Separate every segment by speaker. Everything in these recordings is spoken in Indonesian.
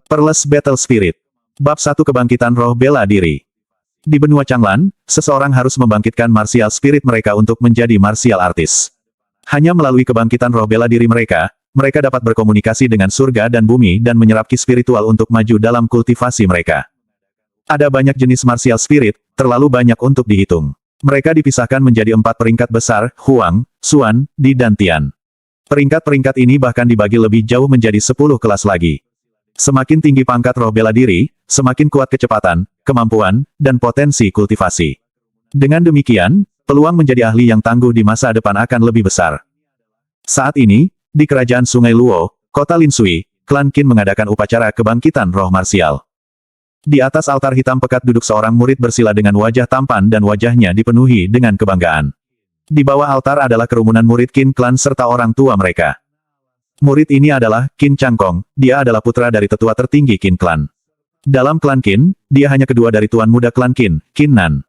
Speaker 1: Pearls Battle Spirit. Bab 1 Kebangkitan Roh Bela Diri. Di benua Changlan, seseorang harus membangkitkan martial spirit mereka untuk menjadi martial artist. Hanya melalui kebangkitan roh bela diri mereka, mereka dapat berkomunikasi dengan surga dan bumi dan menyerap ki spiritual untuk maju dalam kultivasi mereka. Ada banyak jenis martial spirit, terlalu banyak untuk dihitung. Mereka dipisahkan menjadi 4 peringkat besar, Huang, Xuan, Di dan Tian. Peringkat-peringkat ini bahkan dibagi lebih jauh menjadi 10 kelas lagi. Semakin tinggi pangkat roh bela diri, semakin kuat kecepatan, kemampuan, dan potensi kultivasi. Dengan demikian, peluang menjadi ahli yang tangguh di masa depan akan lebih besar. Saat ini, di kerajaan Sungai Luo, kota Linsui, klan Qin mengadakan upacara kebangkitan roh marsial. Di atas altar hitam pekat duduk seorang murid bersila dengan wajah tampan dan wajahnya dipenuhi dengan kebanggaan. Di bawah altar adalah kerumunan murid Qin klan serta orang tua mereka. Murid ini adalah Qin Changkong, dia adalah putra dari tetua tertinggi Qin Clan. Dalam klan Qin, dia hanya kedua dari tuan muda klan Qin, Qin Nan.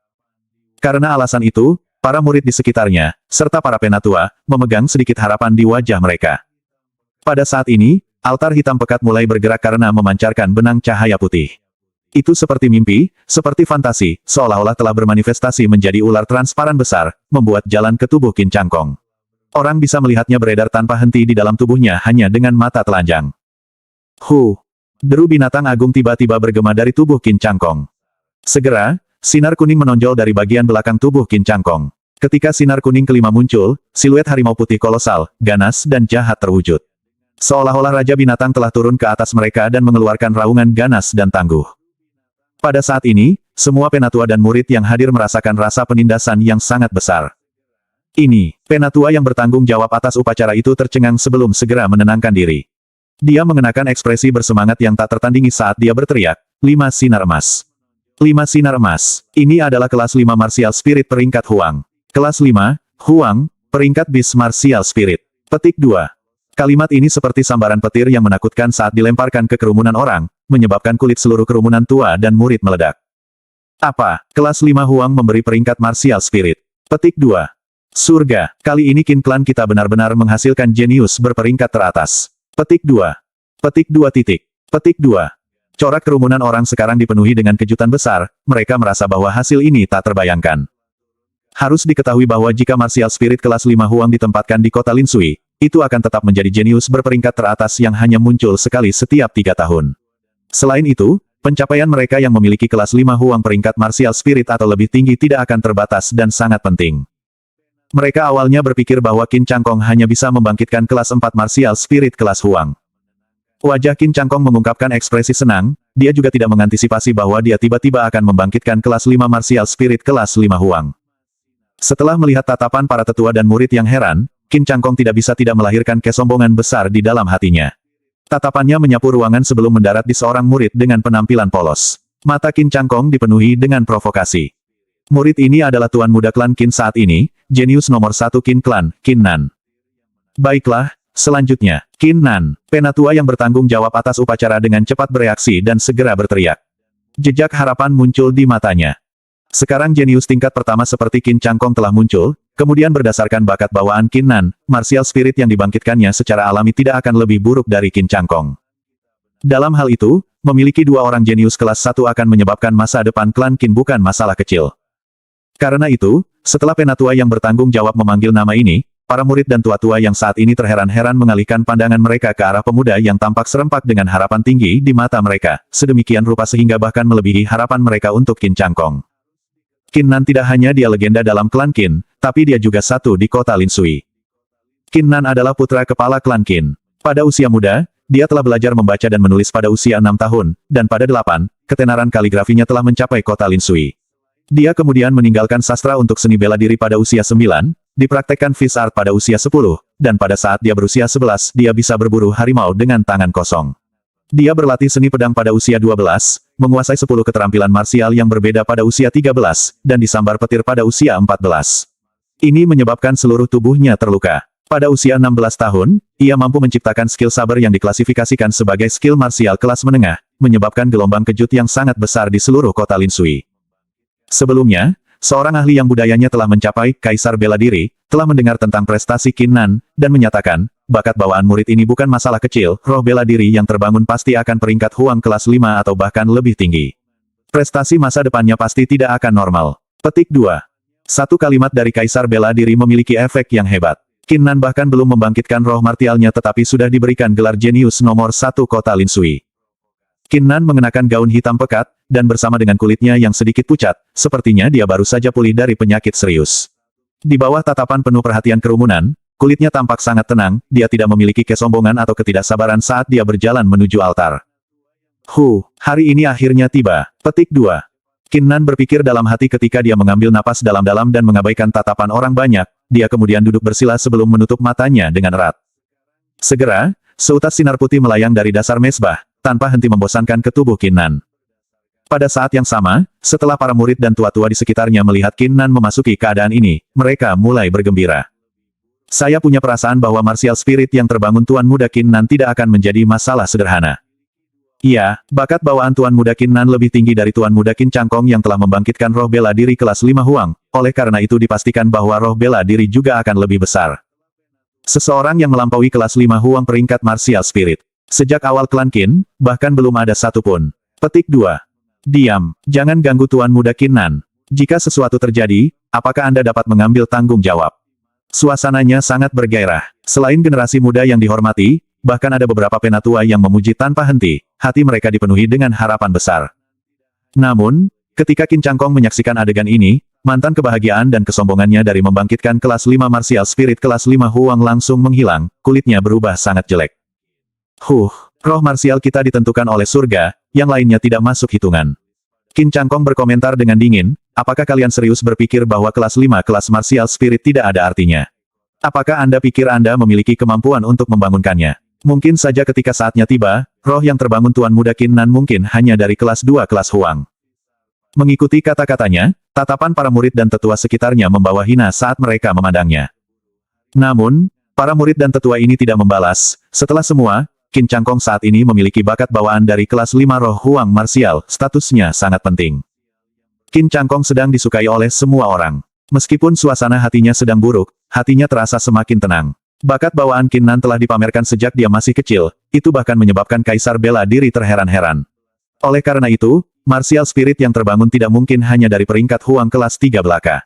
Speaker 1: Karena alasan itu, para murid di sekitarnya, serta para penatua, memegang sedikit harapan di wajah mereka. Pada saat ini, altar hitam pekat mulai bergerak karena memancarkan benang cahaya putih. Itu seperti mimpi, seperti fantasi, seolah-olah telah bermanifestasi menjadi ular transparan besar, membuat jalan ke tubuh Qin Changkong. Orang bisa melihatnya beredar tanpa henti di dalam tubuhnya hanya dengan mata telanjang. Deru binatang agung tiba-tiba bergema dari tubuh Qin Changkong. Segera, sinar kuning menonjol dari bagian belakang tubuh Qin Changkong. Ketika sinar kuning kelima muncul, siluet harimau putih kolosal, ganas dan jahat terwujud. Seolah-olah Raja Binatang telah turun ke atas mereka dan mengeluarkan raungan ganas dan tangguh. Pada saat ini, semua penatua dan murid yang hadir merasakan rasa penindasan yang sangat besar. Ini, penatua yang bertanggung jawab atas upacara itu tercengang sebelum segera menenangkan diri. Dia mengenakan ekspresi bersemangat yang tak tertandingi saat dia berteriak, 5 sinar emas. 5 sinar emas. Ini adalah kelas 5 martial spirit peringkat Huang. Kelas 5, Huang, peringkat Beast martial spirit. Petik 2. Kalimat ini seperti sambaran petir yang menakutkan saat dilemparkan ke kerumunan orang, menyebabkan kulit seluruh kerumunan tua dan murid meledak. Apa? Kelas 5 Huang memberi peringkat martial spirit. Petik 2. Surga, kali ini Qin Clan kita benar-benar menghasilkan jenius berperingkat teratas. Petik 2. Petik 2 titik. Petik 2. Corak kerumunan orang sekarang dipenuhi dengan kejutan besar, mereka merasa bahwa hasil ini tak terbayangkan. Harus diketahui bahwa jika martial spirit kelas 5 Huang ditempatkan di kota Linsui, itu akan tetap menjadi jenius berperingkat teratas yang hanya muncul sekali setiap 3 tahun. Selain itu, pencapaian mereka yang memiliki kelas 5 Huang peringkat martial spirit atau lebih tinggi tidak akan terbatas dan sangat penting. Mereka awalnya berpikir bahwa Qin Changkong hanya bisa membangkitkan kelas 4 martial spirit kelas Huang. Wajah Qin Changkong mengungkapkan ekspresi senang, dia juga tidak mengantisipasi bahwa dia tiba-tiba akan membangkitkan kelas 5 martial spirit kelas 5 Huang. Setelah melihat tatapan para tetua dan murid yang heran, Qin Changkong tidak bisa tidak melahirkan kesombongan besar di dalam hatinya. Tatapannya menyapu ruangan sebelum mendarat di seorang murid dengan penampilan polos. Mata Qin Changkong dipenuhi dengan provokasi. Murid ini adalah tuan muda klan Qin saat ini, jenius nomor 1 Qin Clan, Qin Nan. Baiklah, selanjutnya, Qin Nan, penatua yang bertanggung jawab atas upacara dengan cepat bereaksi dan segera berteriak. Jejak harapan muncul di matanya. Sekarang jenius tingkat pertama seperti Qin Changkong telah muncul, kemudian berdasarkan bakat bawaan Qin Nan, martial spirit yang dibangkitkannya secara alami tidak akan lebih buruk dari Qin Changkong. Dalam hal itu, memiliki 2 orang jenius kelas 1 akan menyebabkan masa depan klan Qin bukan masalah kecil. Karena itu, setelah penatua yang bertanggung jawab memanggil nama ini, para murid dan tua-tua yang saat ini terheran-heran mengalihkan pandangan mereka ke arah pemuda yang tampak serempak dengan harapan tinggi di mata mereka, sedemikian rupa sehingga bahkan melebihi harapan mereka untuk Qin Changkong. Qin Nan tidak hanya dia legenda dalam klan Qin, tapi dia juga satu di kota Linsui. Qin Nan adalah putra kepala klan Qin. Pada usia muda, dia telah belajar membaca dan menulis pada usia 6 tahun, dan pada 8, ketenaran kaligrafinya telah mencapai kota Linsui. Dia kemudian meninggalkan sastra untuk seni bela diri pada usia 9, dipraktekkan fish art pada usia 10, dan pada saat dia berusia 11, dia bisa berburu harimau dengan tangan kosong. Dia berlatih seni pedang pada usia 12, menguasai 10 keterampilan marsial yang berbeda pada usia 13, dan disambar petir pada usia 14. Ini menyebabkan seluruh tubuhnya terluka. Pada usia 16 tahun, ia mampu menciptakan skill saber yang diklasifikasikan sebagai skill marsial kelas menengah, menyebabkan gelombang kejut yang sangat besar di seluruh kota Linsui. Sebelumnya, seorang ahli yang budayanya telah mencapai Kaisar Bela Diri, telah mendengar tentang prestasi Qin Nan, dan menyatakan, bakat bawaan murid ini bukan masalah kecil, roh bela diri yang terbangun pasti akan peringkat Huang kelas 5 atau bahkan lebih tinggi. Prestasi masa depannya pasti tidak akan normal. Petik 2. Satu kalimat dari Kaisar Bela Diri memiliki efek yang hebat. Qin Nan bahkan belum membangkitkan roh martialnya tetapi sudah diberikan gelar jenius nomor 1 kota Linsui. Qin Nan mengenakan gaun hitam pekat, dan bersama dengan kulitnya yang sedikit pucat, sepertinya dia baru saja pulih dari penyakit serius. Di bawah tatapan penuh perhatian kerumunan, kulitnya tampak sangat tenang, dia tidak memiliki kesombongan atau ketidaksabaran saat dia berjalan menuju altar. Hari ini akhirnya tiba. Petik 2. Qin Nan berpikir dalam hati ketika dia mengambil napas dalam-dalam dan mengabaikan tatapan orang banyak, dia kemudian duduk bersila sebelum menutup matanya dengan erat. Segera, seutas sinar putih melayang dari dasar mezbah, tanpa henti membosankan ke tubuh Qin Nan. Pada saat yang sama, setelah para murid dan tua-tua di sekitarnya melihat Qin Nan memasuki keadaan ini, mereka mulai bergembira. Saya punya perasaan bahwa martial spirit yang terbangun Tuan Muda Qin Nan tidak akan menjadi masalah sederhana. Iya, bakat bawaan Tuan Muda Qin Nan lebih tinggi dari Tuan Muda Qin Cangkong yang telah membangkitkan roh bela diri kelas 5 Huang, oleh karena itu dipastikan bahwa roh bela diri juga akan lebih besar. Seseorang yang melampaui kelas 5 Huang peringkat martial spirit. Sejak awal klan Qin, bahkan belum ada satupun. Petik 2. Diam, jangan ganggu Tuan Muda Qin Nan. Jika sesuatu terjadi, apakah Anda dapat mengambil tanggung jawab? Suasananya sangat bergairah. Selain generasi muda yang dihormati, bahkan ada beberapa penatua yang memuji tanpa henti, hati mereka dipenuhi dengan harapan besar. Namun, ketika Qin Cangkong menyaksikan adegan ini, mantan kebahagiaan dan kesombongannya dari membangkitkan kelas 5 martial spirit kelas 5 Huang langsung menghilang, kulitnya berubah sangat jelek. Roh marsial kita ditentukan oleh surga, yang lainnya tidak masuk hitungan. Qin Cangkong berkomentar dengan dingin, apakah kalian serius berpikir bahwa kelas 5 kelas martial spirit tidak ada artinya? Apakah Anda pikir Anda memiliki kemampuan untuk membangunkannya? Mungkin saja ketika saatnya tiba, roh yang terbangun Tuan Muda Qin Nan mungkin hanya dari kelas 2 kelas Huang. Mengikuti kata-katanya, tatapan para murid dan tetua sekitarnya membawa hina saat mereka memandangnya. Namun, para murid dan tetua ini tidak membalas, setelah semua, Qin Cangkong saat ini memiliki bakat bawaan dari kelas 5 roh Huang martial, statusnya sangat penting. Qin Cangkong sedang disukai oleh semua orang. Meskipun suasana hatinya sedang buruk, hatinya terasa semakin tenang. Bakat bawaan Qin Nan telah dipamerkan sejak dia masih kecil, itu bahkan menyebabkan Kaisar Bela Diri terheran-heran. Oleh karena itu, martial spirit yang terbangun tidak mungkin hanya dari peringkat Huang kelas 3 belaka.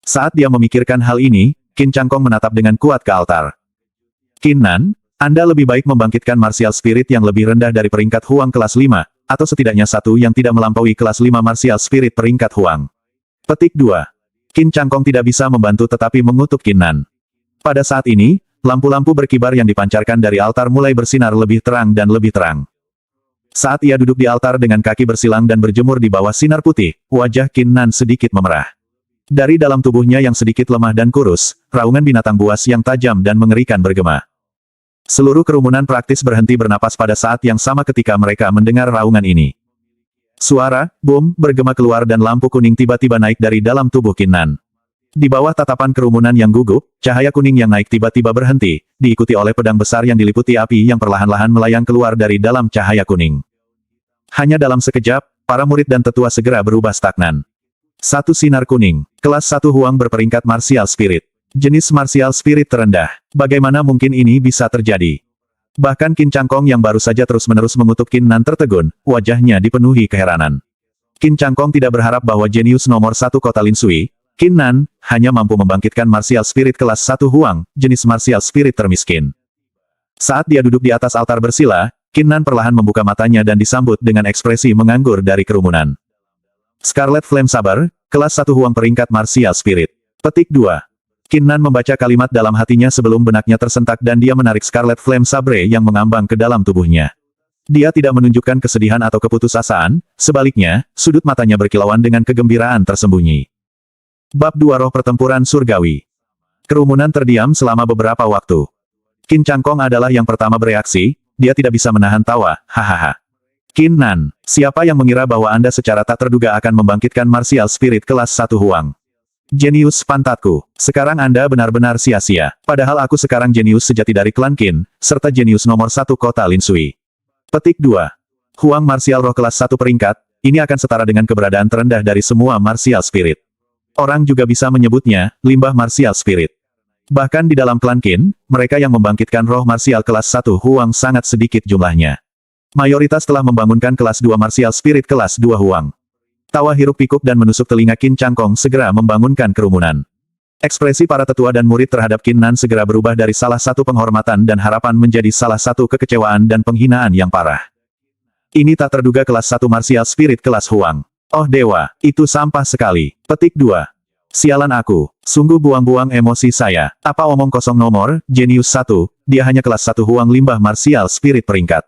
Speaker 1: Saat dia memikirkan hal ini, Qin Cangkong menatap dengan kuat ke altar. Qin Nan, Anda lebih baik membangkitkan martial spirit yang lebih rendah dari peringkat Huang kelas 5, atau setidaknya satu yang tidak melampaui kelas 5 martial spirit peringkat Huang. Petik 2. Qin Cangkong tidak bisa membantu tetapi mengutuk Qin Nan. Pada saat ini, lampu-lampu berkibar yang dipancarkan dari altar mulai bersinar lebih terang dan lebih terang. Saat ia duduk di altar dengan kaki bersilang dan berjemur di bawah sinar putih, wajah Qin Nan sedikit memerah. Dari dalam tubuhnya yang sedikit lemah dan kurus, raungan binatang buas yang tajam dan mengerikan bergema. Seluruh kerumunan praktis berhenti bernapas pada saat yang sama ketika mereka mendengar raungan ini. Suara, boom, bergema keluar dan lampu kuning tiba-tiba naik dari dalam tubuh Qin Nan. Di bawah tatapan kerumunan yang gugup, cahaya kuning yang naik tiba-tiba berhenti, diikuti oleh pedang besar yang diliputi api yang perlahan-lahan melayang keluar dari dalam cahaya kuning. Hanya dalam sekejap, para murid dan tetua segera berubah stagnan. Satu sinar kuning, kelas 1 Huang berperingkat martial spirit. Jenis martial spirit terendah. Bagaimana mungkin ini bisa terjadi? Bahkan Qin Cangkong yang baru saja terus-menerus mengutuk Qin Nan tertegun, wajahnya dipenuhi keheranan. Qin Cangkong tidak berharap bahwa jenius nomor 1 kota Linsui, Qin Nan, hanya mampu membangkitkan martial spirit kelas 1 Huang, jenis martial spirit termiskin. Saat dia duduk di atas altar bersila, Qin Nan perlahan membuka matanya dan disambut dengan ekspresi menganggur dari kerumunan. Scarlet Flame Saber, kelas 1 Huang peringkat martial spirit. Petik 2. Qin Nan membaca kalimat dalam hatinya sebelum benaknya tersentak dan dia menarik Scarlet Flame Sabre yang mengambang ke dalam tubuhnya. Dia tidak menunjukkan kesedihan atau keputusasaan, sebaliknya, sudut matanya berkilauan dengan kegembiraan tersembunyi. Bab 2 Roh Pertempuran Surgawi. Kerumunan terdiam selama beberapa waktu. Qin Cangkong adalah yang pertama bereaksi, dia tidak bisa menahan tawa, hahaha. Qin Nan, siapa yang mengira bahwa Anda secara tak terduga akan membangkitkan martial spirit kelas 1 Huang? Jenius pantatku. Sekarang Anda benar-benar sia-sia. Padahal aku sekarang jenius sejati dari klan Qin, serta jenius nomor 1 kota Lin Sui. Petik 2. Huang martial roh kelas 1 peringkat, ini akan setara dengan keberadaan terendah dari semua martial spirit. Orang juga bisa menyebutnya, limbah martial spirit. Bahkan di dalam klan Qin, mereka yang membangkitkan roh martial kelas 1 Huang sangat sedikit jumlahnya. Mayoritas telah membangunkan kelas 2 martial spirit kelas 2 Huang. Tawa hiruk pikuk dan menusuk telinga Qin Changkong segera membangunkan kerumunan. Ekspresi para tetua dan murid terhadap Qin Nan segera berubah dari salah satu penghormatan dan harapan menjadi salah satu kekecewaan dan penghinaan yang parah. Ini tak terduga kelas 1 martial spirit kelas Huang. Oh dewa, itu sampah sekali. Petik 2. Sialan aku. Sungguh buang-buang emosi saya. Apa omong kosong nomor, jenius 1, dia hanya kelas 1 Huang limbah martial spirit peringkat.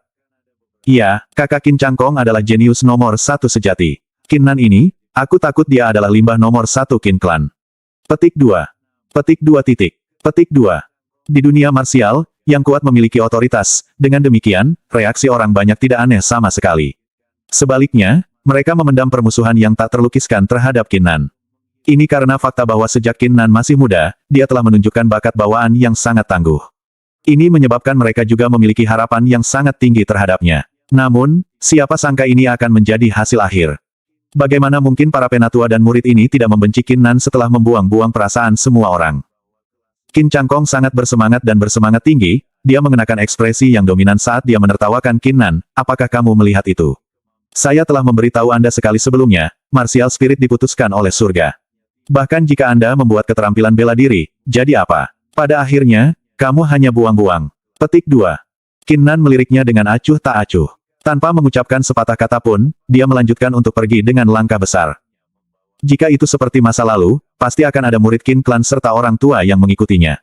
Speaker 1: Iya, kakak Qin Changkong adalah jenius nomor 1 sejati. Qin Nan ini, aku takut dia adalah limbah nomor 1 Qin Clan. Petik 2. Petik 2 titik. Petik 2. Di dunia martial, yang kuat memiliki otoritas, dengan demikian, reaksi orang banyak tidak aneh sama sekali. Sebaliknya, mereka memendam permusuhan yang tak terlukiskan terhadap Qin Nan. Ini karena fakta bahwa sejak Qin Nan masih muda, dia telah menunjukkan bakat bawaan yang sangat tangguh. Ini menyebabkan mereka juga memiliki harapan yang sangat tinggi terhadapnya. Namun, siapa sangka ini akan menjadi hasil akhir. Bagaimana mungkin para penatua dan murid ini tidak membenci Qin Nan setelah membuang-buang perasaan semua orang? Qin Changkong sangat bersemangat dan bersemangat tinggi, dia mengenakan ekspresi yang dominan saat dia menertawakan Qin Nan, apakah kamu melihat itu? Saya telah memberitahu Anda sekali sebelumnya, martial spirit diputuskan oleh surga. Bahkan jika Anda membuat keterampilan bela diri, jadi apa? Pada akhirnya, kamu hanya buang-buang. Petik 2. Qin Nan meliriknya dengan acuh tak acuh. Tanpa mengucapkan sepatah kata pun, dia melanjutkan untuk pergi dengan langkah besar. Jika itu seperti masa lalu, pasti akan ada murid Qin Clan serta orang tua yang mengikutinya.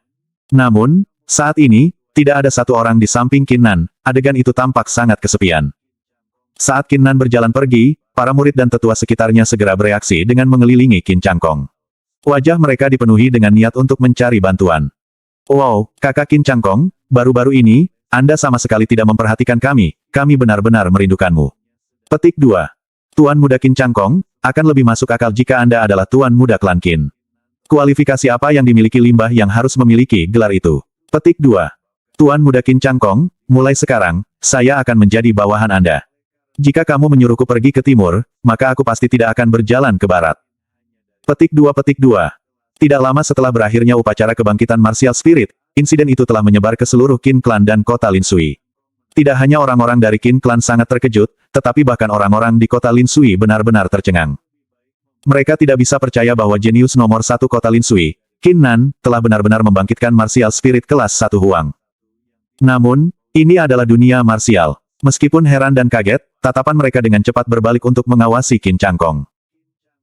Speaker 1: Namun, saat ini, tidak ada satu orang di samping Qin Nan, adegan itu tampak sangat kesepian. Saat Qin Nan berjalan pergi, para murid dan tetua sekitarnya segera bereaksi dengan mengelilingi Qin Changkong. Wajah mereka dipenuhi dengan niat untuk mencari bantuan. Wow, kakak Qin Changkong, baru-baru ini, Anda sama sekali tidak memperhatikan kami benar-benar merindukanmu. Petik 2. Tuan Muda Qin Changkong, akan lebih masuk akal jika Anda adalah Tuan Muda Klan Qin. Kualifikasi apa yang dimiliki limbah yang harus memiliki gelar itu? Petik 2. Tuan Muda Qin Changkong, mulai sekarang, saya akan menjadi bawahan Anda. Jika kamu menyuruhku pergi ke timur, maka aku pasti tidak akan berjalan ke barat. Petik 2. Petik 2. Tidak lama setelah berakhirnya upacara kebangkitan martial spirit, insiden itu telah menyebar ke seluruh Qin Clan dan kota Lin Sui. Tidak hanya orang-orang dari Qin Clan sangat terkejut, tetapi bahkan orang-orang di kota Lin Sui benar-benar tercengang. Mereka tidak bisa percaya bahwa jenius nomor 1 kota Lin Sui, Qin Nan, telah benar-benar membangkitkan martial spirit kelas 1 Huang. Namun, ini adalah dunia martial. Meskipun heran dan kaget, tatapan mereka dengan cepat berbalik untuk mengawasi Qin Changkong.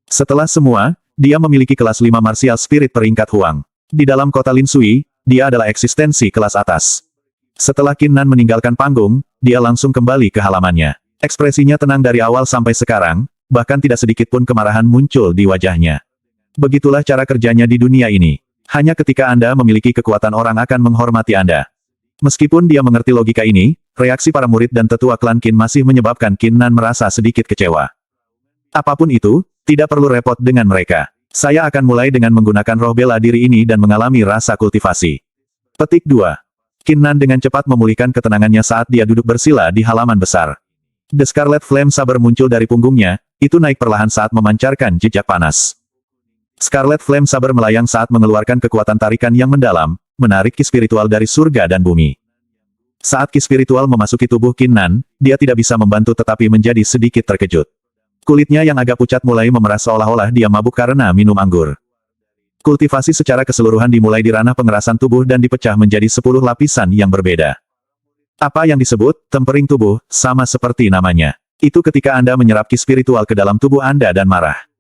Speaker 1: Setelah semua, dia memiliki kelas 5 martial spirit peringkat Huang. Di dalam kota Lin Sui, dia adalah eksistensi kelas atas. Setelah Qin Nan meninggalkan panggung, dia langsung kembali ke halamannya. Ekspresinya tenang dari awal sampai sekarang, bahkan tidak sedikit pun kemarahan muncul di wajahnya. Begitulah cara kerjanya di dunia ini. Hanya ketika Anda memiliki kekuatan orang akan menghormati Anda. Meskipun dia mengerti logika ini, reaksi para murid dan tetua klan Qin masih menyebabkan Qin Nan merasa sedikit kecewa. Apapun itu, tidak perlu repot dengan mereka. Saya akan mulai dengan menggunakan roh bela diri ini dan mengalami rasa kultivasi. Petik 2. Qin Nan dengan cepat memulihkan ketenangannya saat dia duduk bersila di halaman besar. The Scarlet Flame Saber muncul dari punggungnya, itu naik perlahan saat memancarkan jejak panas. Scarlet Flame Saber melayang saat mengeluarkan kekuatan tarikan yang mendalam, menarik ki spiritual dari surga dan bumi. Saat ki spiritual memasuki tubuh Qin Nan, dia tidak bisa membantu tetapi menjadi sedikit terkejut. Kulitnya yang agak pucat mulai memerah seolah-olah dia mabuk karena minum anggur. Kultivasi secara keseluruhan dimulai di ranah pengerasan tubuh dan dipecah menjadi 10 lapisan yang berbeda. Apa yang disebut tempering tubuh, sama seperti namanya. Itu ketika Anda menyerap ki spiritual ke dalam tubuh Anda dan marah.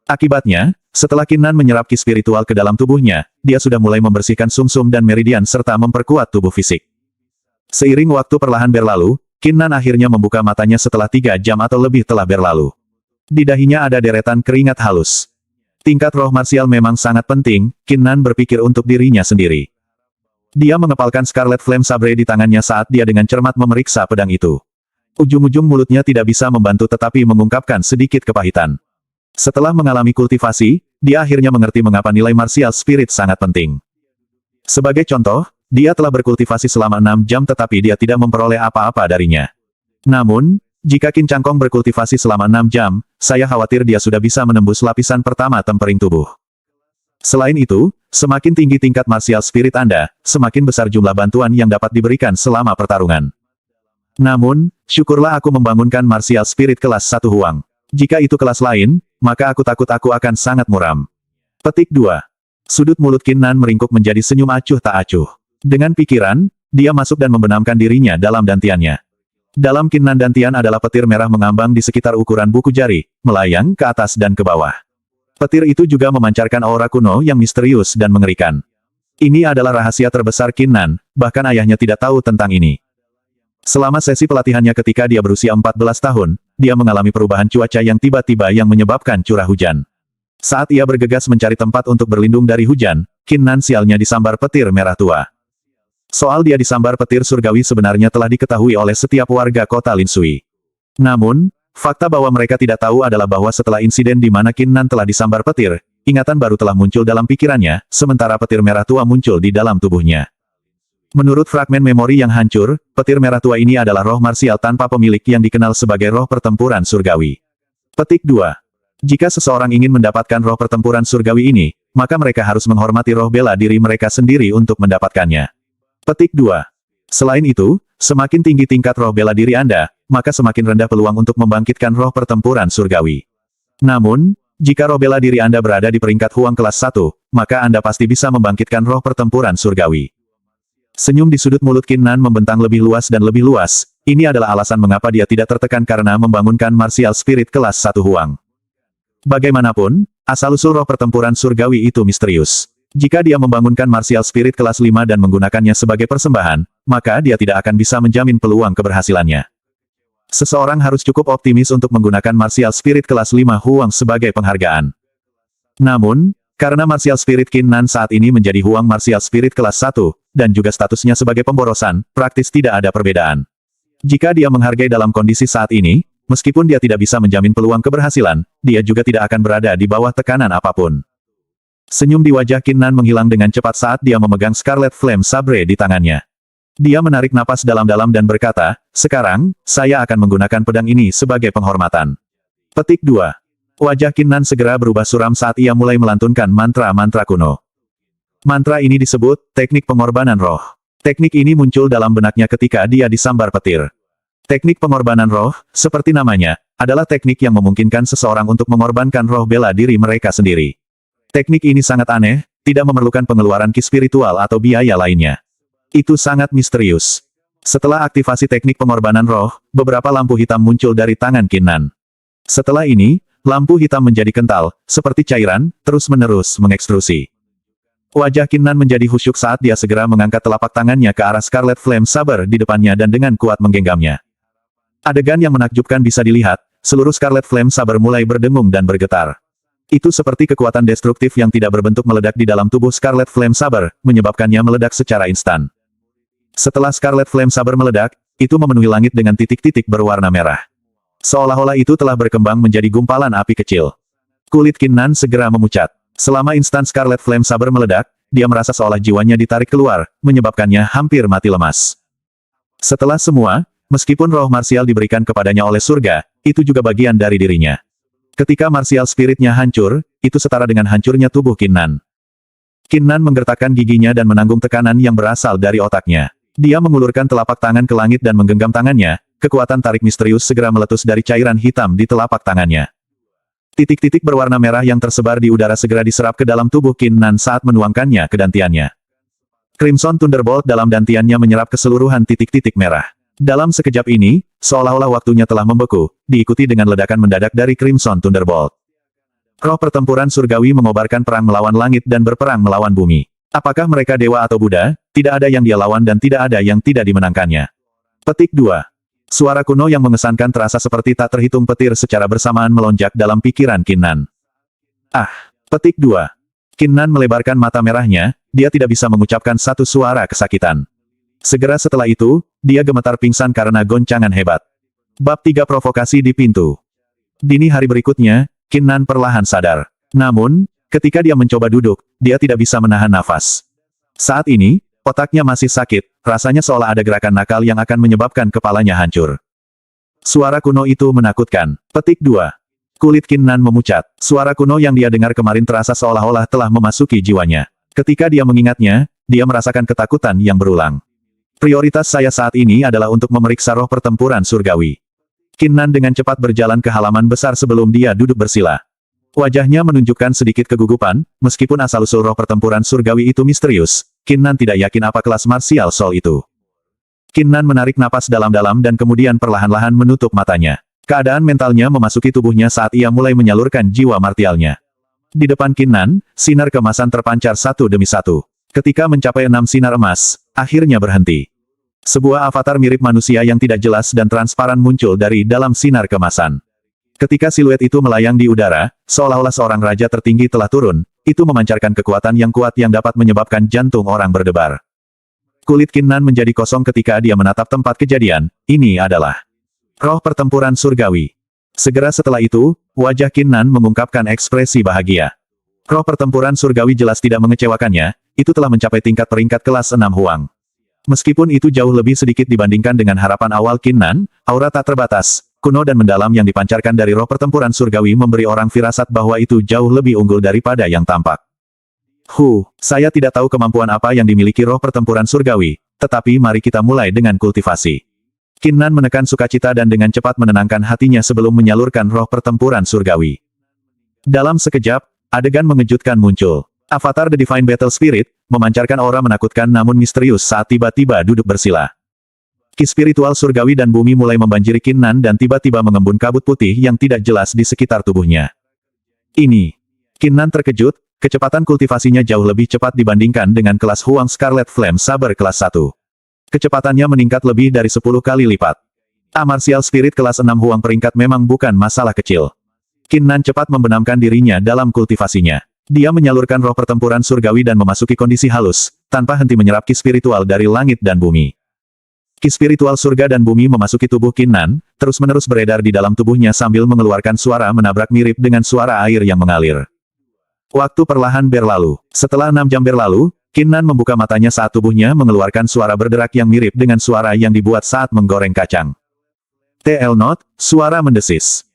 Speaker 1: Akibatnya, setelah Qin Nan menyerap ki spiritual ke dalam tubuhnya, dia sudah mulai membersihkan sumsum dan meridian serta memperkuat tubuh fisik. Seiring waktu perlahan berlalu, Qin Nan akhirnya membuka matanya setelah 3 jam atau lebih telah berlalu. Di dahinya ada deretan keringat halus. Tingkat roh marsial memang sangat penting, Qin Nan berpikir untuk dirinya sendiri. Dia mengepalkan Scarlet Flame Sabre di tangannya saat dia dengan cermat memeriksa pedang itu. Ujung-ujung mulutnya tidak bisa membantu tetapi mengungkapkan sedikit kepahitan. Setelah mengalami kultivasi, dia akhirnya mengerti mengapa nilai martial spirit sangat penting. Sebagai contoh, dia telah berkultivasi selama 6 jam tetapi dia tidak memperoleh apa-apa darinya. Namun, jika Qin Cangkong berkultivasi selama 6 jam, saya khawatir dia sudah bisa menembus lapisan pertama tempering tubuh. Selain itu, semakin tinggi tingkat martial spirit Anda, semakin besar jumlah bantuan yang dapat diberikan selama pertarungan. Namun, syukurlah aku membangunkan martial spirit kelas 1 Huang. Jika itu kelas lain, maka aku takut aku akan sangat muram. Petik 2. Sudut mulut Qin Nan meringkuk menjadi senyum acuh tak acuh. Dengan pikiran, dia masuk dan membenamkan dirinya dalam dantiannya. Dalam Qin Nan dantian adalah petir merah mengambang di sekitar ukuran buku jari, melayang ke atas dan ke bawah. Petir itu juga memancarkan aura kuno yang misterius dan mengerikan. Ini adalah rahasia terbesar Qin Nan, bahkan ayahnya tidak tahu tentang ini. Selama sesi pelatihannya ketika dia berusia 14 tahun, dia mengalami perubahan cuaca yang tiba-tiba yang menyebabkan curah hujan. Saat ia bergegas mencari tempat untuk berlindung dari hujan, Qin Nan sialnya disambar petir merah tua. Soal dia disambar petir surgawi sebenarnya telah diketahui oleh setiap warga kota Linsui. Namun, fakta bahwa mereka tidak tahu adalah bahwa setelah insiden di mana Qin Nan telah disambar petir, ingatan baru telah muncul dalam pikirannya, sementara petir merah tua muncul di dalam tubuhnya. Menurut fragmen memori yang hancur, petir merah tua ini adalah roh marsial tanpa pemilik yang dikenal sebagai roh pertempuran surgawi. Petik 2. Jika seseorang ingin mendapatkan roh pertempuran surgawi ini, maka mereka harus menghormati roh bela diri mereka sendiri untuk mendapatkannya. Petik 2. Selain itu, semakin tinggi tingkat roh bela diri Anda, maka semakin rendah peluang untuk membangkitkan roh pertempuran surgawi. Namun, jika roh bela diri Anda berada di peringkat Huang kelas 1, maka Anda pasti bisa membangkitkan roh pertempuran surgawi. Senyum di sudut mulut Qin Nan membentang lebih luas dan lebih luas, ini adalah alasan mengapa dia tidak tertekan karena membangunkan martial spirit kelas 1 Huang. Bagaimanapun, asal-usul roh pertempuran surgawi itu misterius. Jika dia membangunkan martial spirit kelas 5 dan menggunakannya sebagai persembahan, maka dia tidak akan bisa menjamin peluang keberhasilannya. Seseorang harus cukup optimis untuk menggunakan martial spirit kelas 5 Huang sebagai penghargaan. Namun, karena martial spirit Qin Nan saat ini menjadi Huang martial spirit kelas 1, dan juga statusnya sebagai pemborosan, praktis tidak ada perbedaan. Jika dia menghargai dalam kondisi saat ini, meskipun dia tidak bisa menjamin peluang keberhasilan, dia juga tidak akan berada di bawah tekanan apapun. Senyum di wajah Qin Nan menghilang dengan cepat saat dia memegang Scarlet Flame Sabre di tangannya. Dia menarik napas dalam-dalam dan berkata, "Sekarang, saya akan menggunakan pedang ini sebagai penghormatan." Petik 2. Wajah Qin Nan segera berubah suram saat ia mulai melantunkan mantra-mantra kuno. Mantra ini disebut, teknik pengorbanan roh. Teknik ini muncul dalam benaknya ketika dia disambar petir. Teknik pengorbanan roh, seperti namanya, adalah teknik yang memungkinkan seseorang untuk mengorbankan roh bela diri mereka sendiri. Teknik ini sangat aneh, tidak memerlukan pengeluaran ki spiritual atau biaya lainnya. Itu sangat misterius. Setelah aktivasi teknik pengorbanan roh, beberapa lampu hitam muncul dari tangan Qin Nan. Setelah ini, lampu hitam menjadi kental, seperti cairan, terus-menerus mengekstrusi. Wajah Qin Nan menjadi khusyuk saat dia segera mengangkat telapak tangannya ke arah Scarlet Flame Saber di depannya dan dengan kuat menggenggamnya. Adegan yang menakjubkan bisa dilihat, seluruh Scarlet Flame Saber mulai berdengung dan bergetar. Itu seperti kekuatan destruktif yang tidak berbentuk meledak di dalam tubuh Scarlet Flame Saber, menyebabkannya meledak secara instan. Setelah Scarlet Flame Saber meledak, itu memenuhi langit dengan titik-titik berwarna merah. Seolah-olah itu telah berkembang menjadi gumpalan api kecil. Kulit Qin Nan segera memucat. Selama instan Scarlet Flame Saber meledak, dia merasa seolah jiwanya ditarik keluar, menyebabkannya hampir mati lemas. Setelah semua, meskipun roh marsial diberikan kepadanya oleh surga, itu juga bagian dari dirinya. Ketika martial spiritnya hancur, itu setara dengan hancurnya tubuh Qin Nan. Qin Nan menggertakkan giginya dan menanggung tekanan yang berasal dari otaknya. Dia mengulurkan telapak tangan ke langit dan menggenggam tangannya, kekuatan tarik misterius segera meletus dari cairan hitam di telapak tangannya. Titik-titik berwarna merah yang tersebar di udara segera diserap ke dalam tubuh Qin Nan saat menuangkannya ke dantiannya. Crimson Thunderbolt dalam dantiannya menyerap keseluruhan titik-titik merah. Dalam sekejap ini, seolah-olah waktunya telah membeku, diikuti dengan ledakan mendadak dari Crimson Thunderbolt. Roh pertempuran surgawi mengobarkan perang melawan langit dan berperang melawan bumi. Apakah mereka dewa atau Buddha? Tidak ada yang dia lawan dan tidak ada yang tidak dimenangkannya. Petik 2. Suara kuno yang mengesankan terasa seperti tak terhitung petir secara bersamaan melonjak dalam pikiran Qin Nan. Ah! Petik 2. Qin Nan melebarkan mata merahnya, dia tidak bisa mengucapkan satu suara kesakitan. Segera setelah itu, dia gemetar pingsan karena goncangan hebat. Bab 3 Provokasi di pintu. Dini hari berikutnya, Qin Nan perlahan sadar. Namun, ketika dia mencoba duduk, dia tidak bisa menahan nafas. Saat ini, otaknya masih sakit, rasanya seolah ada gerakan nakal yang akan menyebabkan kepalanya hancur. Suara kuno itu menakutkan. Petik 2. Kulit Qin Nan memucat. Suara kuno yang dia dengar kemarin terasa seolah-olah telah memasuki jiwanya. Ketika dia mengingatnya, dia merasakan ketakutan yang berulang. Prioritas saya saat ini adalah untuk memeriksa roh pertempuran surgawi. Qin Nan dengan cepat berjalan ke halaman besar sebelum dia duduk bersila. Wajahnya menunjukkan sedikit kegugupan, meskipun asal-usul roh pertempuran surgawi itu misterius, Qin Nan tidak yakin apa kelas martial soul itu. Qin Nan menarik napas dalam-dalam dan kemudian perlahan-lahan menutup matanya. Keadaan mentalnya memasuki tubuhnya saat ia mulai menyalurkan jiwa martialnya. Di depan Qin Nan, sinar kemasan terpancar satu demi satu. Ketika mencapai 6 sinar emas, akhirnya berhenti. Sebuah avatar mirip manusia yang tidak jelas dan transparan muncul dari dalam sinar kemasan. Ketika siluet itu melayang di udara, seolah-olah seorang raja tertinggi telah turun, itu memancarkan kekuatan yang kuat yang dapat menyebabkan jantung orang berdebar. Kulit Qin Nan menjadi kosong ketika dia menatap tempat kejadian, ini adalah roh pertempuran surgawi. Segera setelah itu, wajah Qin Nan mengungkapkan ekspresi bahagia. Roh pertempuran surgawi jelas tidak mengecewakannya, itu telah mencapai tingkat peringkat kelas 6 Huang. Meskipun itu jauh lebih sedikit dibandingkan dengan harapan awal Qin Nan, aura tak terbatas, kuno dan mendalam yang dipancarkan dari roh pertempuran surgawi memberi orang firasat bahwa itu jauh lebih unggul daripada yang tampak. Saya tidak tahu kemampuan apa yang dimiliki roh pertempuran surgawi, tetapi mari kita mulai dengan kultivasi. Qin Nan menekan sukacita dan dengan cepat menenangkan hatinya sebelum menyalurkan roh pertempuran surgawi. Dalam sekejap, adegan mengejutkan muncul. Avatar The Divine Battle Spirit, memancarkan aura menakutkan namun misterius saat tiba-tiba duduk bersila. Ki spiritual surgawi dan bumi mulai membanjiri Qin Nan dan tiba-tiba mengembun kabut putih yang tidak jelas di sekitar tubuhnya. Ini. Qin Nan terkejut, kecepatan kultivasinya jauh lebih cepat dibandingkan dengan kelas Huang Scarlet Flame Saber kelas 1. Kecepatannya meningkat lebih dari 10 kali lipat. Martial Spirit kelas 6 Huang peringkat memang bukan masalah kecil. Qin Nan cepat membenamkan dirinya dalam kultivasinya. Dia menyalurkan roh pertempuran surgawi dan memasuki kondisi halus, tanpa henti menyerap ki spiritual dari langit dan bumi. Ki spiritual surga dan bumi memasuki tubuh Qin Nan, terus-menerus beredar di dalam tubuhnya sambil mengeluarkan suara menabrak mirip dengan suara air yang mengalir. Waktu perlahan berlalu. Setelah 6 jam berlalu, Qin Nan membuka matanya saat tubuhnya mengeluarkan suara berderak yang mirip dengan suara yang dibuat saat menggoreng kacang. TL Note, suara mendesis.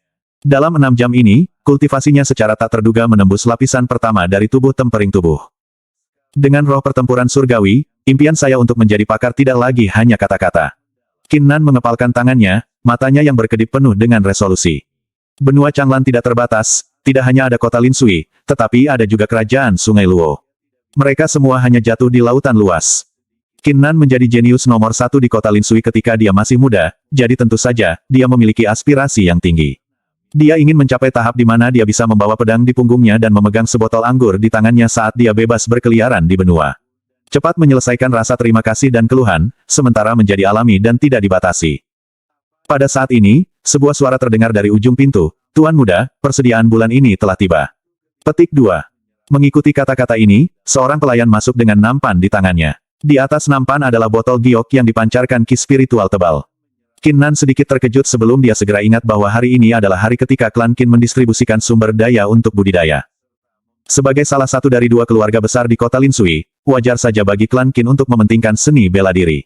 Speaker 1: Dalam 6 jam ini, kultivasinya secara tak terduga menembus lapisan pertama dari tubuh tempering tubuh. Dengan roh pertempuran surgawi, impian saya untuk menjadi pakar tidak lagi hanya kata-kata. Qin Nan mengepalkan tangannya, matanya yang berkedip penuh dengan resolusi. Benua Changlan tidak terbatas, tidak hanya ada kota Lin Sui, tetapi ada juga kerajaan Sungai Luo. Mereka semua hanya jatuh di lautan luas. Qin Nan menjadi jenius nomor 1 di kota Lin Sui ketika dia masih muda, jadi tentu saja, dia memiliki aspirasi yang tinggi. Dia ingin mencapai tahap di mana dia bisa membawa pedang di punggungnya dan memegang sebotol anggur di tangannya saat dia bebas berkeliaran di benua. Cepat menyelesaikan rasa terima kasih dan keluhan, sementara menjadi alami dan tidak dibatasi. Pada saat ini, sebuah suara terdengar dari ujung pintu, "Tuan muda, persediaan bulan ini telah tiba." Petik 2. Mengikuti kata-kata ini, seorang pelayan masuk dengan nampan di tangannya. Di atas nampan adalah botol giok yang dipancarkan ki spiritual tebal. Qin Nan sedikit terkejut sebelum dia segera ingat bahwa hari ini adalah hari ketika klan Qin mendistribusikan sumber daya untuk budidaya. Sebagai salah satu dari 2 keluarga besar di kota Lin Sui, wajar saja bagi klan Qin untuk mementingkan seni bela diri.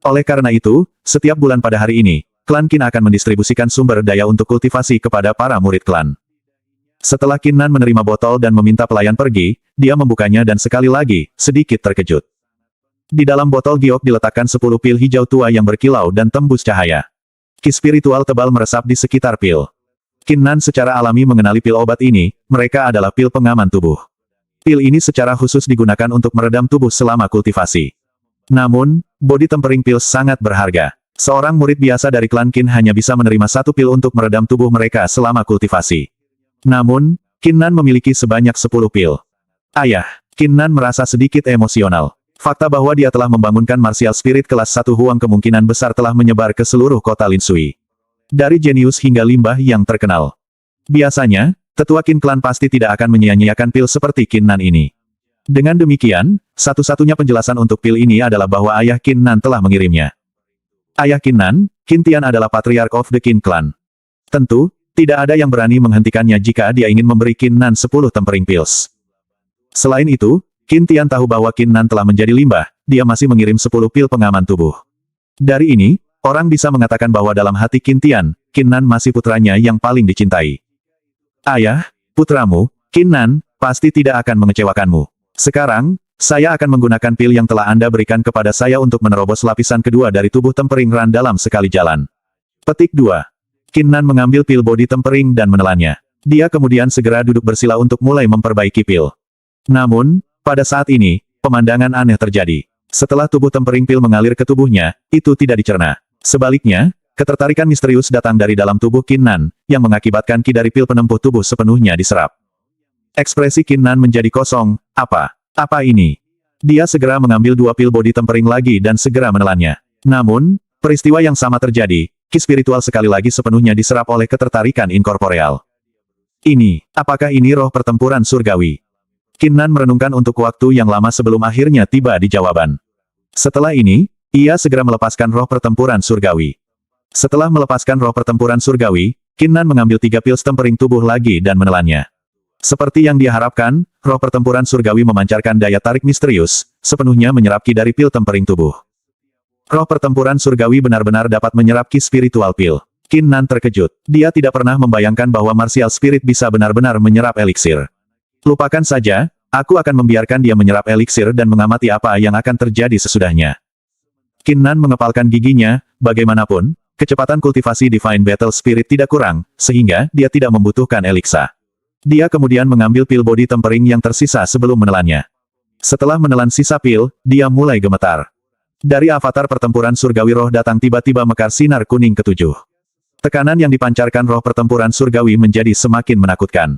Speaker 1: Oleh karena itu, setiap bulan pada hari ini, klan Qin akan mendistribusikan sumber daya untuk kultivasi kepada para murid klan. Setelah Qin Nan menerima botol dan meminta pelayan pergi, dia membukanya dan sekali lagi, sedikit terkejut. Di dalam botol giok diletakkan 10 pil hijau tua yang berkilau dan tembus cahaya. Ki spiritual tebal meresap di sekitar pil. Qin Nan secara alami mengenali pil obat ini, mereka adalah pil pengaman tubuh. Pil ini secara khusus digunakan untuk meredam tubuh selama kultivasi. Namun, body tempering pil sangat berharga. Seorang murid biasa dari klan Qin hanya bisa menerima 1 pil untuk meredam tubuh mereka selama kultivasi. Namun, Qin Nan memiliki sebanyak 10 pil. Ayah, Qin Nan merasa sedikit emosional. Fakta bahwa dia telah membangunkan martial spirit kelas 1 Huang kemungkinan besar telah menyebar ke seluruh kota Lin Sui. Dari jenius hingga limbah yang terkenal. Biasanya, tetua Qin klan pasti tidak akan menyia-nyiakan pil seperti Qin Nan ini. Dengan demikian, satu-satunya penjelasan untuk pil ini adalah bahwa ayah Qin Nan telah mengirimnya. Ayah Qin Nan, Qin Tian adalah Patriarch of the Qin Clan. Tentu, Tidak ada yang berani menghentikannya jika dia ingin memberi Qin Nan 10 tempering pills. Selain itu, Qin Tian tahu bahwa Qin Nan telah menjadi limbah, dia masih mengirim 10 pil pengaman tubuh. Dari ini, orang bisa mengatakan bahwa dalam hati Qin Tian, Qin Nan masih putranya yang paling dicintai. Ayah, putramu, Qin Nan, pasti tidak akan mengecewakanmu. Sekarang, saya akan menggunakan pil yang telah Anda berikan kepada saya untuk menerobos lapisan kedua dari tubuh tempering Ran dalam sekali jalan. Petik 2. Qin Nan mengambil pil body tempering dan menelannya. Dia kemudian segera duduk bersila untuk mulai memperbaiki pil. Namun, pada saat ini, pemandangan aneh terjadi. Setelah tubuh tempering pil mengalir ke tubuhnya, itu tidak dicerna. Sebaliknya, ketertarikan misterius datang dari dalam tubuh Qin Nan, yang mengakibatkan ki dari pil penempuh tubuh sepenuhnya diserap. Ekspresi Qin Nan menjadi kosong. Apa ini? Dia segera mengambil 2 pil body tempering lagi dan segera menelannya. Namun, peristiwa yang sama terjadi, ki spiritual sekali lagi sepenuhnya diserap oleh ketertarikan inkorporeal. Apakah ini roh pertempuran surgawi? Qin Nan merenungkan untuk waktu yang lama sebelum akhirnya tiba di jawaban. Setelah ini, ia segera melepaskan roh pertempuran surgawi. Setelah melepaskan roh pertempuran surgawi, Qin Nan mengambil 3 pil tempering tubuh lagi dan menelannya. Seperti yang dia harapkan, roh pertempuran surgawi memancarkan daya tarik misterius, sepenuhnya menyerap ki dari pil tempering tubuh. Roh pertempuran surgawi benar-benar dapat menyerap ki spiritual pil. Qin Nan terkejut. Dia tidak pernah membayangkan bahwa martial spirit bisa benar-benar menyerap eliksir. Lupakan saja, aku akan membiarkan dia menyerap eliksir dan mengamati apa yang akan terjadi sesudahnya. Qin Nan mengepalkan giginya, bagaimanapun, kecepatan kultivasi Divine Battle Spirit tidak kurang, sehingga dia tidak membutuhkan eliksa. Dia kemudian mengambil pil body tempering yang tersisa sebelum menelannya. Setelah menelan sisa pil, dia mulai gemetar. Dari avatar pertempuran surgawi roh datang tiba-tiba mekar sinar kuning ketujuh. Tekanan yang dipancarkan roh pertempuran surgawi menjadi semakin menakutkan.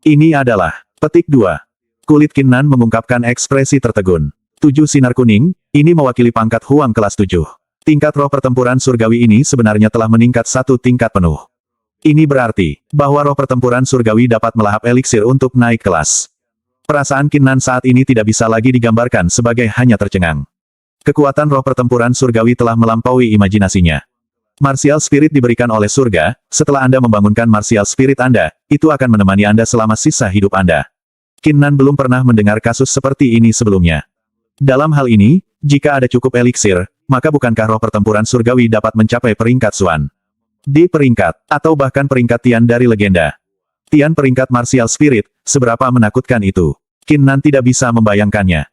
Speaker 1: Ini adalah petik 2. Kulit Qin Nan mengungkapkan ekspresi tertegun. 7 sinar kuning, ini mewakili pangkat Huang kelas 7. Tingkat roh pertempuran surgawi ini sebenarnya telah meningkat 1 tingkat penuh. Ini berarti, bahwa roh pertempuran surgawi dapat melahap eliksir untuk naik kelas. Perasaan Qin Nan saat ini tidak bisa lagi digambarkan sebagai hanya tercengang. Kekuatan roh pertempuran surgawi telah melampaui imajinasinya. Martial Spirit diberikan oleh surga, setelah Anda membangunkan Martial Spirit Anda, itu akan menemani Anda selama sisa hidup Anda. Qin Nan belum pernah mendengar kasus seperti ini sebelumnya. Dalam hal ini, jika ada cukup eliksir, maka bukankah roh pertempuran surgawi dapat mencapai peringkat Xuan? Di peringkat, atau bahkan peringkat Tian dari legenda. Tian peringkat Martial Spirit, seberapa menakutkan itu? Qin Nan tidak bisa membayangkannya.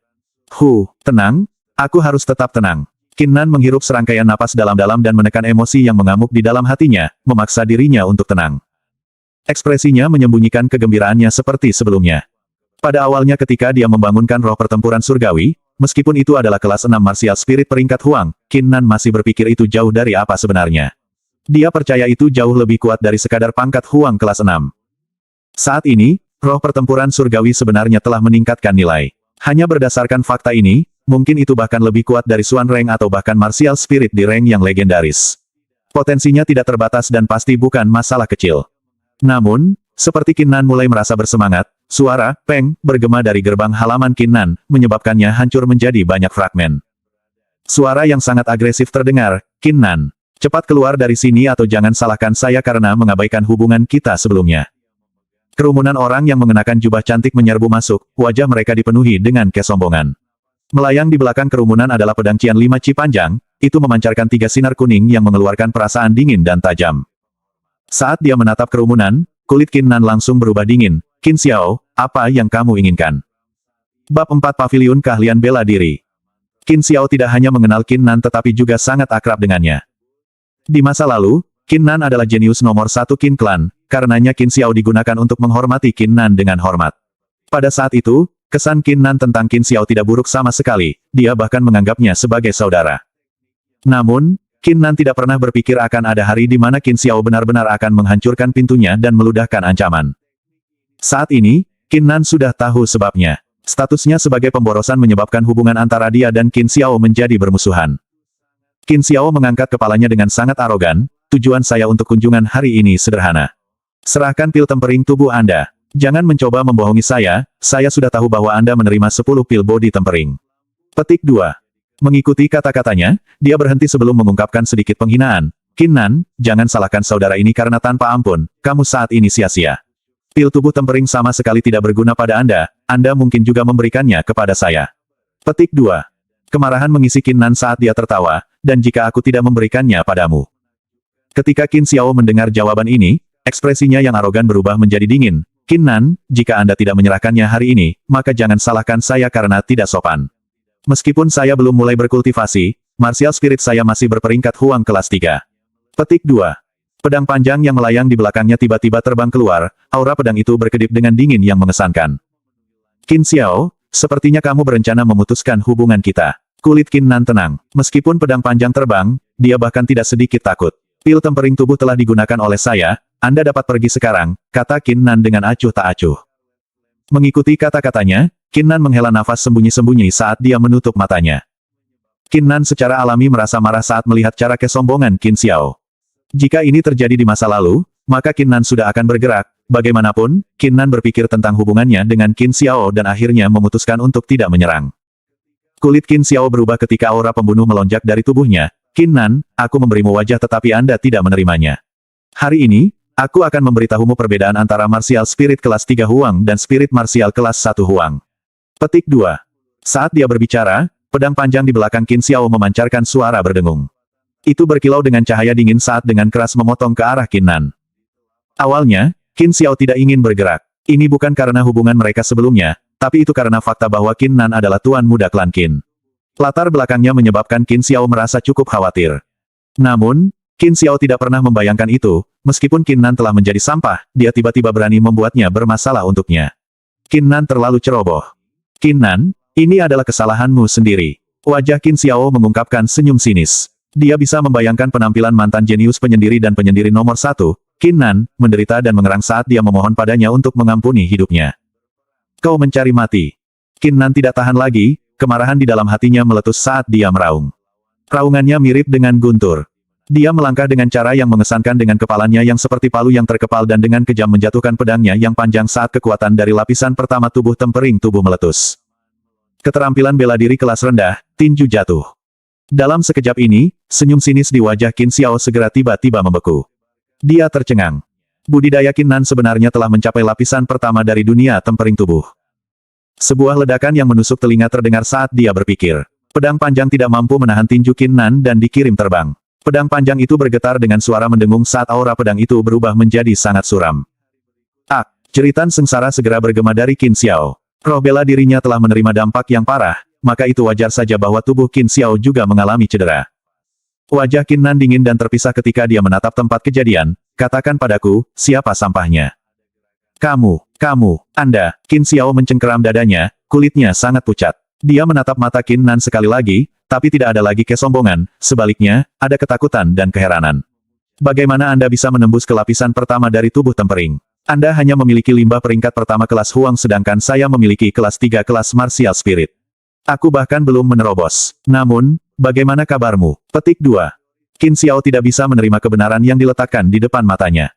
Speaker 1: Tenang, aku harus tetap tenang. Qin Nan menghirup serangkaian napas dalam-dalam dan menekan emosi yang mengamuk di dalam hatinya, memaksa dirinya untuk tenang. Ekspresinya menyembunyikan kegembiraannya seperti sebelumnya. Pada awalnya ketika dia membangunkan roh pertempuran surgawi, meskipun itu adalah kelas 6 Martial Spirit peringkat Huang, Qin Nan masih berpikir itu jauh dari apa sebenarnya. Dia percaya itu jauh lebih kuat dari sekadar pangkat Huang kelas 6. Saat ini, roh pertempuran surgawi sebenarnya telah meningkatkan nilai. Hanya berdasarkan fakta ini, mungkin itu bahkan lebih kuat dari Xuan Rank atau bahkan Martial Spirit di rank yang legendaris. Potensinya tidak terbatas dan pasti bukan masalah kecil. Namun, seperti Qin Nan mulai merasa bersemangat, suara "peng" bergema dari gerbang halaman Qin Nan, menyebabkannya hancur menjadi banyak fragmen. Suara yang sangat agresif terdengar, "Qin Nan, cepat keluar dari sini atau jangan salahkan saya karena mengabaikan hubungan kita sebelumnya." Kerumunan orang yang mengenakan jubah cantik menyerbu masuk, wajah mereka dipenuhi dengan kesombongan. Melayang di belakang kerumunan adalah pedang Qian 5 Ci panjang, itu memancarkan 3 sinar kuning yang mengeluarkan perasaan dingin dan tajam. Saat dia menatap kerumunan, kulit Qin Nan langsung berubah dingin. "Qin Xiao, apa yang kamu inginkan?" Bab 4 Paviliun Keahlian Bela Diri. Qin Xiao tidak hanya mengenal Qin Nan tetapi juga sangat akrab dengannya. Di masa lalu, Qin Nan adalah jenius nomor 1 Qin Clan, karenanya Qin Xiao digunakan untuk menghormati Qin Nan dengan hormat. Pada saat itu, kesan Qin Nan tentang Qin Xiao tidak buruk sama sekali, dia bahkan menganggapnya sebagai saudara. Namun, Qin Nan tidak pernah berpikir akan ada hari di mana Qin Xiao benar-benar akan menghancurkan pintunya dan meludahkan ancaman. Saat ini, Qin Nan sudah tahu sebabnya. Statusnya sebagai pemborosan menyebabkan hubungan antara dia dan Qin Xiao menjadi bermusuhan. Qin Xiao mengangkat kepalanya dengan sangat arogan, "Tujuan saya untuk kunjungan hari ini sederhana. Serahkan pil tempering tubuh Anda. Jangan mencoba membohongi saya sudah tahu bahwa Anda menerima 10 pil body tempering." Petik 2. Mengikuti kata-katanya, dia berhenti sebelum mengungkapkan sedikit penghinaan. Qin Nan, jangan salahkan saudara ini karena tanpa ampun, kamu saat ini sia-sia. Pil tubuh tempering sama sekali tidak berguna pada Anda mungkin juga memberikannya kepada saya. Petik 2. Kemarahan mengisi Qin Nan saat dia tertawa, dan jika aku tidak memberikannya padamu. Ketika Qin Xiao mendengar jawaban ini, ekspresinya yang arogan berubah menjadi dingin. Qin Nan, jika Anda tidak menyerahkannya hari ini, maka jangan salahkan saya karena tidak sopan. Meskipun saya belum mulai berkultivasi, martial spirit saya masih berperingkat Huang kelas 3. Petik 2. Pedang panjang yang melayang di belakangnya tiba-tiba terbang keluar, aura pedang itu berkedip dengan dingin yang mengesankan. Qin Xiao, sepertinya kamu berencana memutuskan hubungan kita. Kulit Qin Nan tenang. Meskipun pedang panjang terbang, dia bahkan tidak sedikit takut. Pil tempering tubuh telah digunakan oleh saya, Anda dapat pergi sekarang, kata Qin Nan dengan acuh tak acuh. Mengikuti kata-katanya, Qin Nan menghela nafas sembunyi-sembunyi saat dia menutup matanya. Qin Nan secara alami merasa marah saat melihat cara kesombongan Qin Xiao. Jika ini terjadi di masa lalu, maka Qin Nan sudah akan bergerak. Bagaimanapun, Qin Nan berpikir tentang hubungannya dengan Qin Xiao dan akhirnya memutuskan untuk tidak menyerang. Kulit Qin Xiao berubah ketika aura pembunuh melonjak dari tubuhnya. Qin Nan, aku memberimu wajah tetapi Anda tidak menerimanya. Hari ini, aku akan memberitahumu perbedaan antara martial spirit kelas 3 Huang dan spirit martial kelas 1 Huang. Petik 2. Saat dia berbicara, pedang panjang di belakang Qin Xiao memancarkan suara berdengung. Itu berkilau dengan cahaya dingin saat dengan keras memotong ke arah Qin Nan. Awalnya, Qin Xiao tidak ingin bergerak. Ini bukan karena hubungan mereka sebelumnya, tapi itu karena fakta bahwa Qin Nan adalah tuan muda klan Qin. Latar belakangnya menyebabkan Qin Xiao merasa cukup khawatir. Namun, Qin Xiao tidak pernah membayangkan itu, meskipun Qin Nan telah menjadi sampah, dia tiba-tiba berani membuatnya bermasalah untuknya. Qin Nan terlalu ceroboh. Qin Nan, ini adalah kesalahanmu sendiri. Wajah Qin Xiao mengungkapkan senyum sinis. Dia bisa membayangkan penampilan mantan jenius penyendiri dan penyendiri nomor 1, Qin Nan, menderita dan mengerang saat dia memohon padanya untuk mengampuni hidupnya. Kau mencari mati. Qin Nan tidak tahan lagi, kemarahan di dalam hatinya meletus saat dia meraung. Raungannya mirip dengan guntur. Dia melangkah dengan cara yang mengesankan dengan kepalanya yang seperti palu yang terkepal dan dengan kejam menjatuhkan pedangnya yang panjang saat kekuatan dari lapisan pertama tubuh tempering tubuh meletus. Keterampilan bela diri kelas rendah, tinju jatuh. Dalam sekejap ini, senyum sinis di wajah Qin Xiao segera tiba-tiba membeku. Dia tercengang. Budidaya Qin Nan sebenarnya telah mencapai lapisan pertama dari dunia tempering tubuh. Sebuah ledakan yang menusuk telinga terdengar saat dia berpikir. Pedang panjang tidak mampu menahan tinju Qin Nan dan dikirim terbang. Pedang panjang itu bergetar dengan suara mendengung saat aura pedang itu berubah menjadi sangat suram. Jeritan sengsara segera bergema dari Qin Xiao. Roh bela dirinya telah menerima dampak yang parah, maka itu wajar saja bahwa tubuh Qin Xiao juga mengalami cedera. Wajah Qin Nan dingin dan terpisah ketika dia menatap tempat kejadian. Katakan padaku, siapa sampahnya? Kamu, Anda. Qin Xiao mencengkeram dadanya, kulitnya sangat pucat. Dia menatap mata Qin Nan sekali lagi, tapi tidak ada lagi kesombongan, sebaliknya, ada ketakutan dan keheranan. Bagaimana Anda bisa menembus ke lapisan pertama dari tubuh tempering? Anda hanya memiliki limbah peringkat pertama kelas Huang sedangkan saya memiliki kelas 3 kelas martial spirit. Aku bahkan belum menerobos. Namun, bagaimana kabarmu? Petik 2. Qin Xiao tidak bisa menerima kebenaran yang diletakkan di depan matanya.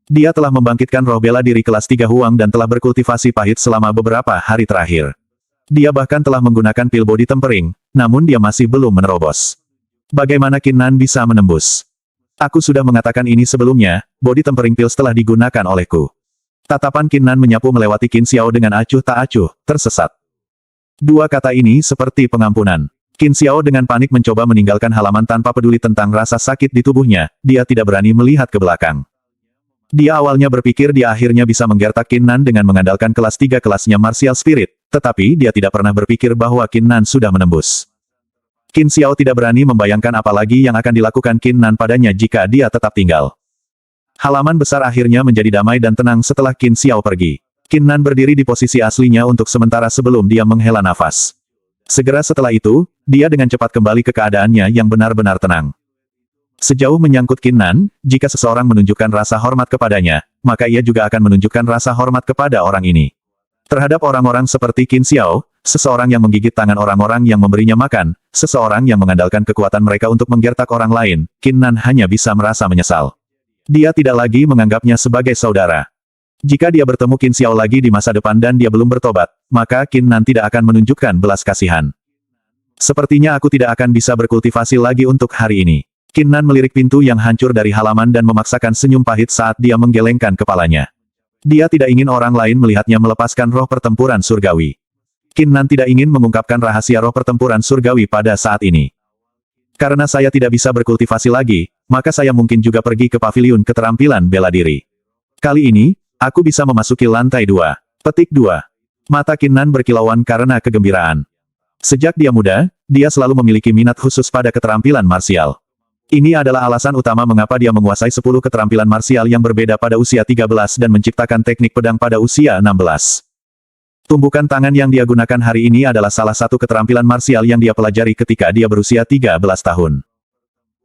Speaker 1: Dia telah membangkitkan roh bela diri kelas 3 Huang dan telah berkultivasi pahit selama beberapa hari terakhir. Dia bahkan telah menggunakan pil body tempering, namun dia masih belum menerobos. Bagaimana Qin Nan bisa menembus? Aku sudah mengatakan ini sebelumnya, body tempering pills telah digunakan olehku. Tatapan Qin Nan menyapu melewati Qin Xiao dengan acuh tak acuh, tersesat. Dua kata ini seperti pengampunan. Qin Xiao dengan panik mencoba meninggalkan halaman tanpa peduli tentang rasa sakit di tubuhnya, dia tidak berani melihat ke belakang. Dia awalnya berpikir dia akhirnya bisa menggertak Qin Nan dengan mengandalkan kelas 3 kelasnya martial spirit, tetapi dia tidak pernah berpikir bahwa Qin Nan sudah menembus. Qin Xiao tidak berani membayangkan apa lagi yang akan dilakukan Qin Nan padanya jika dia tetap tinggal. Halaman besar akhirnya menjadi damai dan tenang setelah Qin Xiao pergi. Qin Nan berdiri di posisi aslinya untuk sementara sebelum dia menghela nafas. Segera setelah itu, dia dengan cepat kembali ke keadaannya yang benar-benar tenang. Sejauh menyangkut Qin Nan, jika seseorang menunjukkan rasa hormat kepadanya, maka ia juga akan menunjukkan rasa hormat kepada orang ini. Terhadap orang-orang seperti Qin Xiao, seseorang yang menggigit tangan orang-orang yang memberinya makan, seseorang yang mengandalkan kekuatan mereka untuk menggertak orang lain, Qin Nan hanya bisa merasa menyesal. Dia tidak lagi menganggapnya sebagai saudara. Jika dia bertemu Qin Xiao lagi di masa depan dan dia belum bertobat, maka Qin Nan tidak akan menunjukkan belas kasihan. Sepertinya aku tidak akan bisa berkultivasi lagi untuk hari ini. Qin Nan melirik pintu yang hancur dari halaman dan memaksakan senyum pahit saat dia menggelengkan kepalanya. Dia tidak ingin orang lain melihatnya melepaskan roh pertempuran surgawi. Qin Nan tidak ingin mengungkapkan rahasia roh pertempuran surgawi pada saat ini. Karena saya tidak bisa berkultivasi lagi, maka saya mungkin juga pergi ke paviliun keterampilan bela diri. Kali ini, aku bisa memasuki lantai 2. Petik 2. Mata Qin Nan berkilauan karena kegembiraan. Sejak dia muda, dia selalu memiliki minat khusus pada keterampilan marsial. Ini adalah alasan utama mengapa dia menguasai 10 keterampilan marsial yang berbeda pada usia 13 dan menciptakan teknik pedang pada usia 16. Tumbukan tangan yang dia gunakan hari ini adalah salah satu keterampilan marsial yang dia pelajari ketika dia berusia 13 tahun.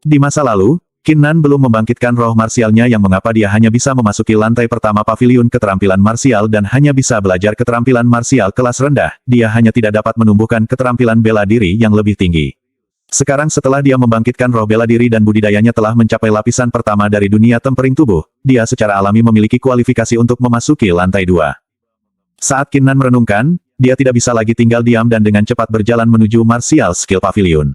Speaker 1: Di masa lalu, Qin Nan belum membangkitkan roh marsialnya yang mengapa dia hanya bisa memasuki lantai pertama paviliun keterampilan marsial dan hanya bisa belajar keterampilan marsial kelas rendah, dia hanya tidak dapat menumbuhkan keterampilan bela diri yang lebih tinggi. Sekarang setelah dia membangkitkan roh bela diri dan budidayanya telah mencapai lapisan pertama dari dunia tempering tubuh, dia secara alami memiliki kualifikasi untuk memasuki lantai 2. Saat Qin Nan merenungkan, dia tidak bisa lagi tinggal diam dan dengan cepat berjalan menuju Martial Skill Pavilion.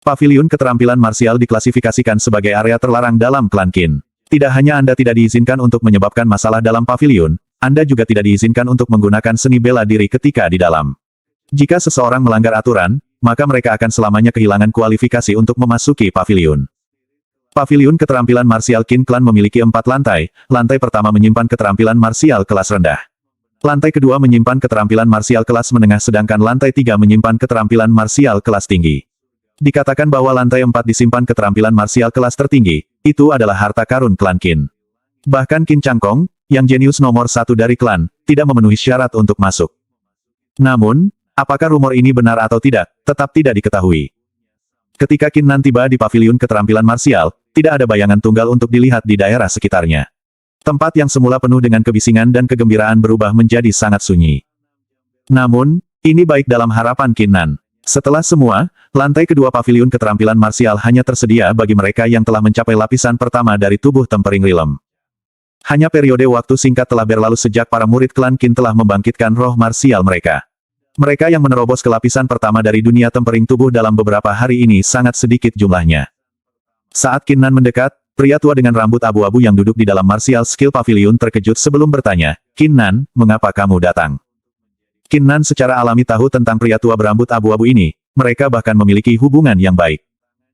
Speaker 1: Paviliun keterampilan marsial diklasifikasikan sebagai area terlarang dalam klan Qin. Tidak hanya Anda tidak diizinkan untuk menyebabkan masalah dalam paviliun, Anda juga tidak diizinkan untuk menggunakan seni bela diri ketika di dalam. Jika seseorang melanggar aturan, maka mereka akan selamanya kehilangan kualifikasi untuk memasuki paviliun. Paviliun keterampilan marsial Qin Clan memiliki 4 lantai, lantai pertama menyimpan keterampilan marsial kelas rendah. Lantai kedua menyimpan keterampilan marsial kelas menengah sedangkan lantai 3 menyimpan keterampilan marsial kelas tinggi. Dikatakan bahwa lantai 4 disimpan keterampilan marsial kelas tertinggi, itu adalah harta karun klan Qin. Bahkan Qin Changkong, yang jenius nomor 1 dari klan, tidak memenuhi syarat untuk masuk. Namun, apakah rumor ini benar atau tidak, tetap tidak diketahui. Ketika Qin Nan tiba di paviliun keterampilan marsial, tidak ada bayangan tunggal untuk dilihat di daerah sekitarnya. Tempat yang semula penuh dengan kebisingan dan kegembiraan berubah menjadi sangat sunyi. Namun, ini baik dalam harapan Qin Nan. Setelah semua, lantai kedua paviliun keterampilan marsial hanya tersedia bagi mereka yang telah mencapai lapisan pertama dari tubuh Tempering Realm. Hanya periode waktu singkat telah berlalu sejak para murid klan Qin telah membangkitkan roh marsial mereka. Mereka yang menerobos ke lapisan pertama dari dunia tempering tubuh dalam beberapa hari ini sangat sedikit jumlahnya. Saat Qin Nan mendekat, pria tua dengan rambut abu-abu yang duduk di dalam Martial Skill Pavilion terkejut sebelum bertanya, "Qin Nan, mengapa kamu datang?" Qin Nan secara alami tahu tentang pria tua berambut abu-abu ini, mereka bahkan memiliki hubungan yang baik.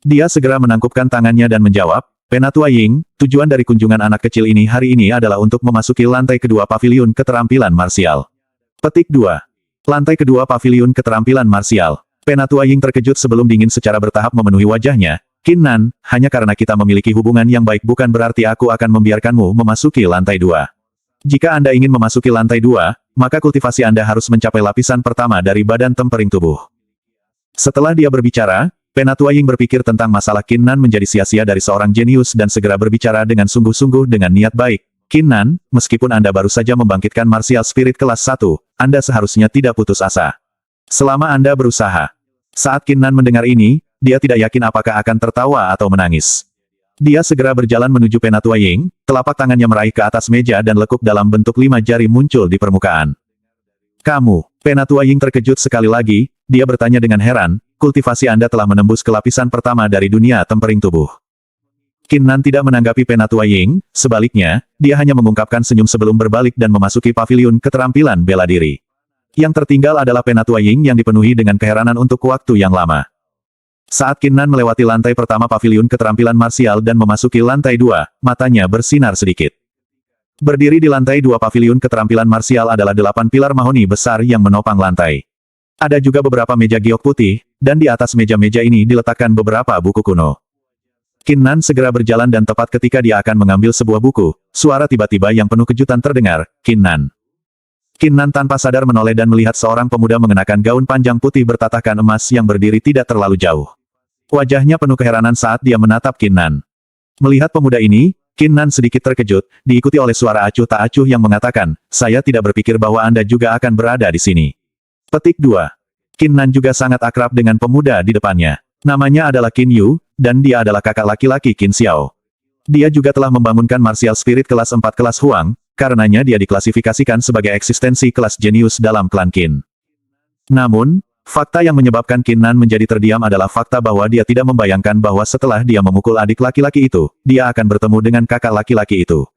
Speaker 1: Dia segera menangkupkan tangannya dan menjawab, "Penatua Ying, tujuan dari kunjungan anak kecil ini hari ini adalah untuk memasuki lantai kedua paviliun keterampilan marsial." Petik 2. Lantai kedua paviliun keterampilan marsial. Penatua Ying terkejut sebelum dingin secara bertahap memenuhi wajahnya. "Qin Nan, hanya karena kita memiliki hubungan yang baik bukan berarti aku akan membiarkanmu memasuki lantai 2. Jika Anda ingin memasuki lantai 2, maka kultivasi Anda harus mencapai lapisan pertama dari badan tempering tubuh." Setelah dia berbicara, Penatua Ying berpikir tentang masalah Qin Nan menjadi sia-sia dari seorang jenius dan segera berbicara dengan sungguh-sungguh dengan niat baik. "Qin Nan, meskipun Anda baru saja membangkitkan martial spirit kelas 1, Anda seharusnya tidak putus asa. Selama Anda berusaha." Saat Qin Nan mendengar ini, dia tidak yakin apakah akan tertawa atau menangis. Dia segera berjalan menuju Penatua Ying, telapak tangannya meraih ke atas meja dan lekuk dalam bentuk 5 jari muncul di permukaan. "Kamu." Penatua Ying terkejut sekali lagi, dia bertanya dengan heran, "Kultivasi Anda telah menembus ke lapisan pertama dari dunia tempering tubuh." Qin Nan tidak menanggapi Penatua Ying, sebaliknya, dia hanya mengungkapkan senyum sebelum berbalik dan memasuki paviliun keterampilan bela diri. Yang tertinggal adalah Penatua Ying yang dipenuhi dengan keheranan untuk waktu yang lama. Saat Qin Nan melewati lantai pertama paviliun keterampilan marsial dan memasuki lantai 2, matanya bersinar sedikit. Berdiri di lantai 2 paviliun keterampilan marsial adalah 8 pilar mahoni besar yang menopang lantai. Ada juga beberapa meja giok putih, dan di atas meja-meja ini diletakkan beberapa buku kuno. Qin Nan segera berjalan dan tepat ketika dia akan mengambil sebuah buku, suara tiba-tiba yang penuh kejutan terdengar, "Qin Nan." Qin Nan tanpa sadar menoleh dan melihat seorang pemuda mengenakan gaun panjang putih bertatahkan emas yang berdiri tidak terlalu jauh. Wajahnya penuh keheranan saat dia menatap Qin Nan. Melihat pemuda ini, Qin Nan sedikit terkejut, diikuti oleh suara acuh tak acuh yang mengatakan, "Saya tidak berpikir bahwa Anda juga akan berada di sini." Petik 2. Qin Nan juga sangat akrab dengan pemuda di depannya. Namanya adalah Qin Yu, dan dia adalah kakak laki-laki Qin Xiao. Dia juga telah membangunkan martial spirit kelas 4 kelas Huang, karenanya dia diklasifikasikan sebagai eksistensi kelas jenius dalam klan Qin. Namun, Fakta yang menyebabkan Qin Nan menjadi terdiam adalah fakta bahwa dia tidak membayangkan bahwa setelah dia memukul adik laki-laki itu, dia akan bertemu dengan kakak laki-laki itu.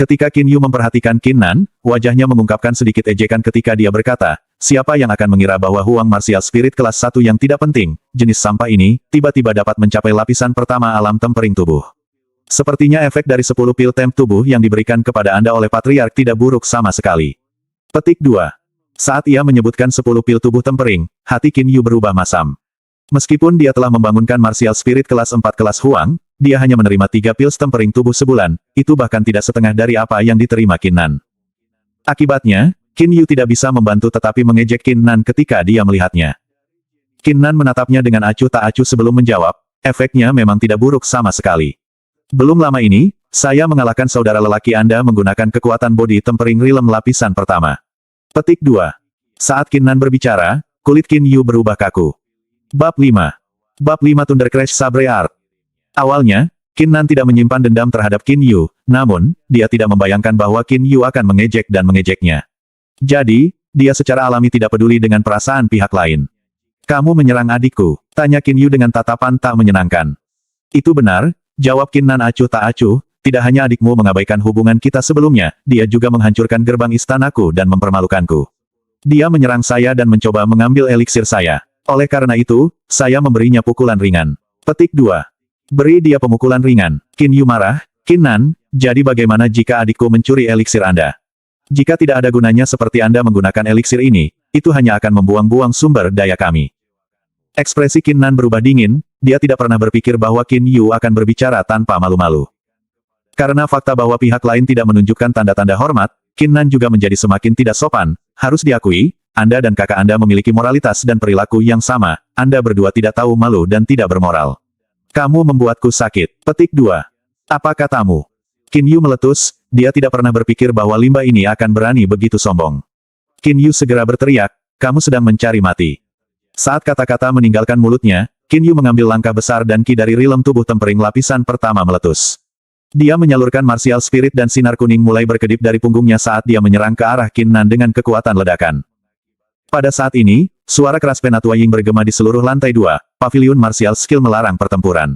Speaker 1: Ketika Qin Yu memperhatikan Qin Nan, wajahnya mengungkapkan sedikit ejekan ketika dia berkata, siapa yang akan mengira bahwa Huang Martial Spirit kelas 1 yang tidak penting, jenis sampah ini, tiba-tiba dapat mencapai lapisan pertama alam tempering tubuh. Sepertinya efek dari 10 pil temp tubuh yang diberikan kepada Anda oleh Patriark tidak buruk sama sekali. Petik 2. Saat ia menyebutkan 10 pil tubuh tempering, hati Qin Yu berubah masam. Meskipun dia telah membangunkan Martial Spirit kelas 4 kelas Huang, dia hanya menerima 3 pil tempering tubuh sebulan, itu bahkan tidak setengah dari apa yang diterima Qin Nan. Akibatnya, Qin Yu tidak bisa membantu tetapi mengejek Qin Nan ketika dia melihatnya. Qin Nan menatapnya dengan acuh tak acuh sebelum menjawab, efeknya memang tidak buruk sama sekali. Belum lama ini, saya mengalahkan saudara lelaki Anda menggunakan kekuatan body tempering realm lapisan pertama. Petik 2. Saat Qin Nan berbicara, kulit Qin Yu berubah kaku. Bab 5. Bab 5 Thunder Crash Sabre Art. Awalnya, Qin Nan tidak menyimpan dendam terhadap Qin Yu, namun, dia tidak membayangkan bahwa Qin Yu akan mengejek dan mengejeknya. Jadi, dia secara alami tidak peduli dengan perasaan pihak lain. Kamu menyerang adikku, tanya Qin Yu dengan tatapan tak menyenangkan. Itu benar, jawab Qin Nan acuh tak acuh, tidak hanya adikmu mengabaikan hubungan kita sebelumnya, dia juga menghancurkan gerbang istanaku dan mempermalukanku. Dia menyerang saya dan mencoba mengambil eliksir saya. Oleh karena itu, saya memberinya pukulan ringan. Petik 2. Beri dia pemukulan ringan. Qin Yu marah, Qin Nan, jadi bagaimana jika adikku mencuri eliksir Anda? Jika tidak ada gunanya seperti Anda menggunakan eliksir ini, itu hanya akan membuang-buang sumber daya kami. Ekspresi Qin Nan berubah dingin, dia tidak pernah berpikir bahwa Qin Yu akan berbicara tanpa malu-malu. Karena fakta bahwa pihak lain tidak menunjukkan tanda-tanda hormat, Qin Nan juga menjadi semakin tidak sopan. Harus diakui, Anda dan kakak Anda memiliki moralitas dan perilaku yang sama, Anda berdua tidak tahu malu dan tidak bermoral. Kamu membuatku sakit. Petik 2. Apa katamu? Qin Yu meletus, dia tidak pernah berpikir bahwa limbah ini akan berani begitu sombong. Qin Yu segera berteriak, kamu sedang mencari mati. Saat kata-kata meninggalkan mulutnya, Qin Yu mengambil langkah besar dan ki dari rilem tubuh tempering lapisan pertama meletus. Dia menyalurkan martial spirit dan sinar kuning mulai berkedip dari punggungnya saat dia menyerang ke arah Qin Nan dengan kekuatan ledakan. Pada saat ini, suara keras Penatua Ying bergema di seluruh lantai 2, paviliun martial skill melarang pertempuran.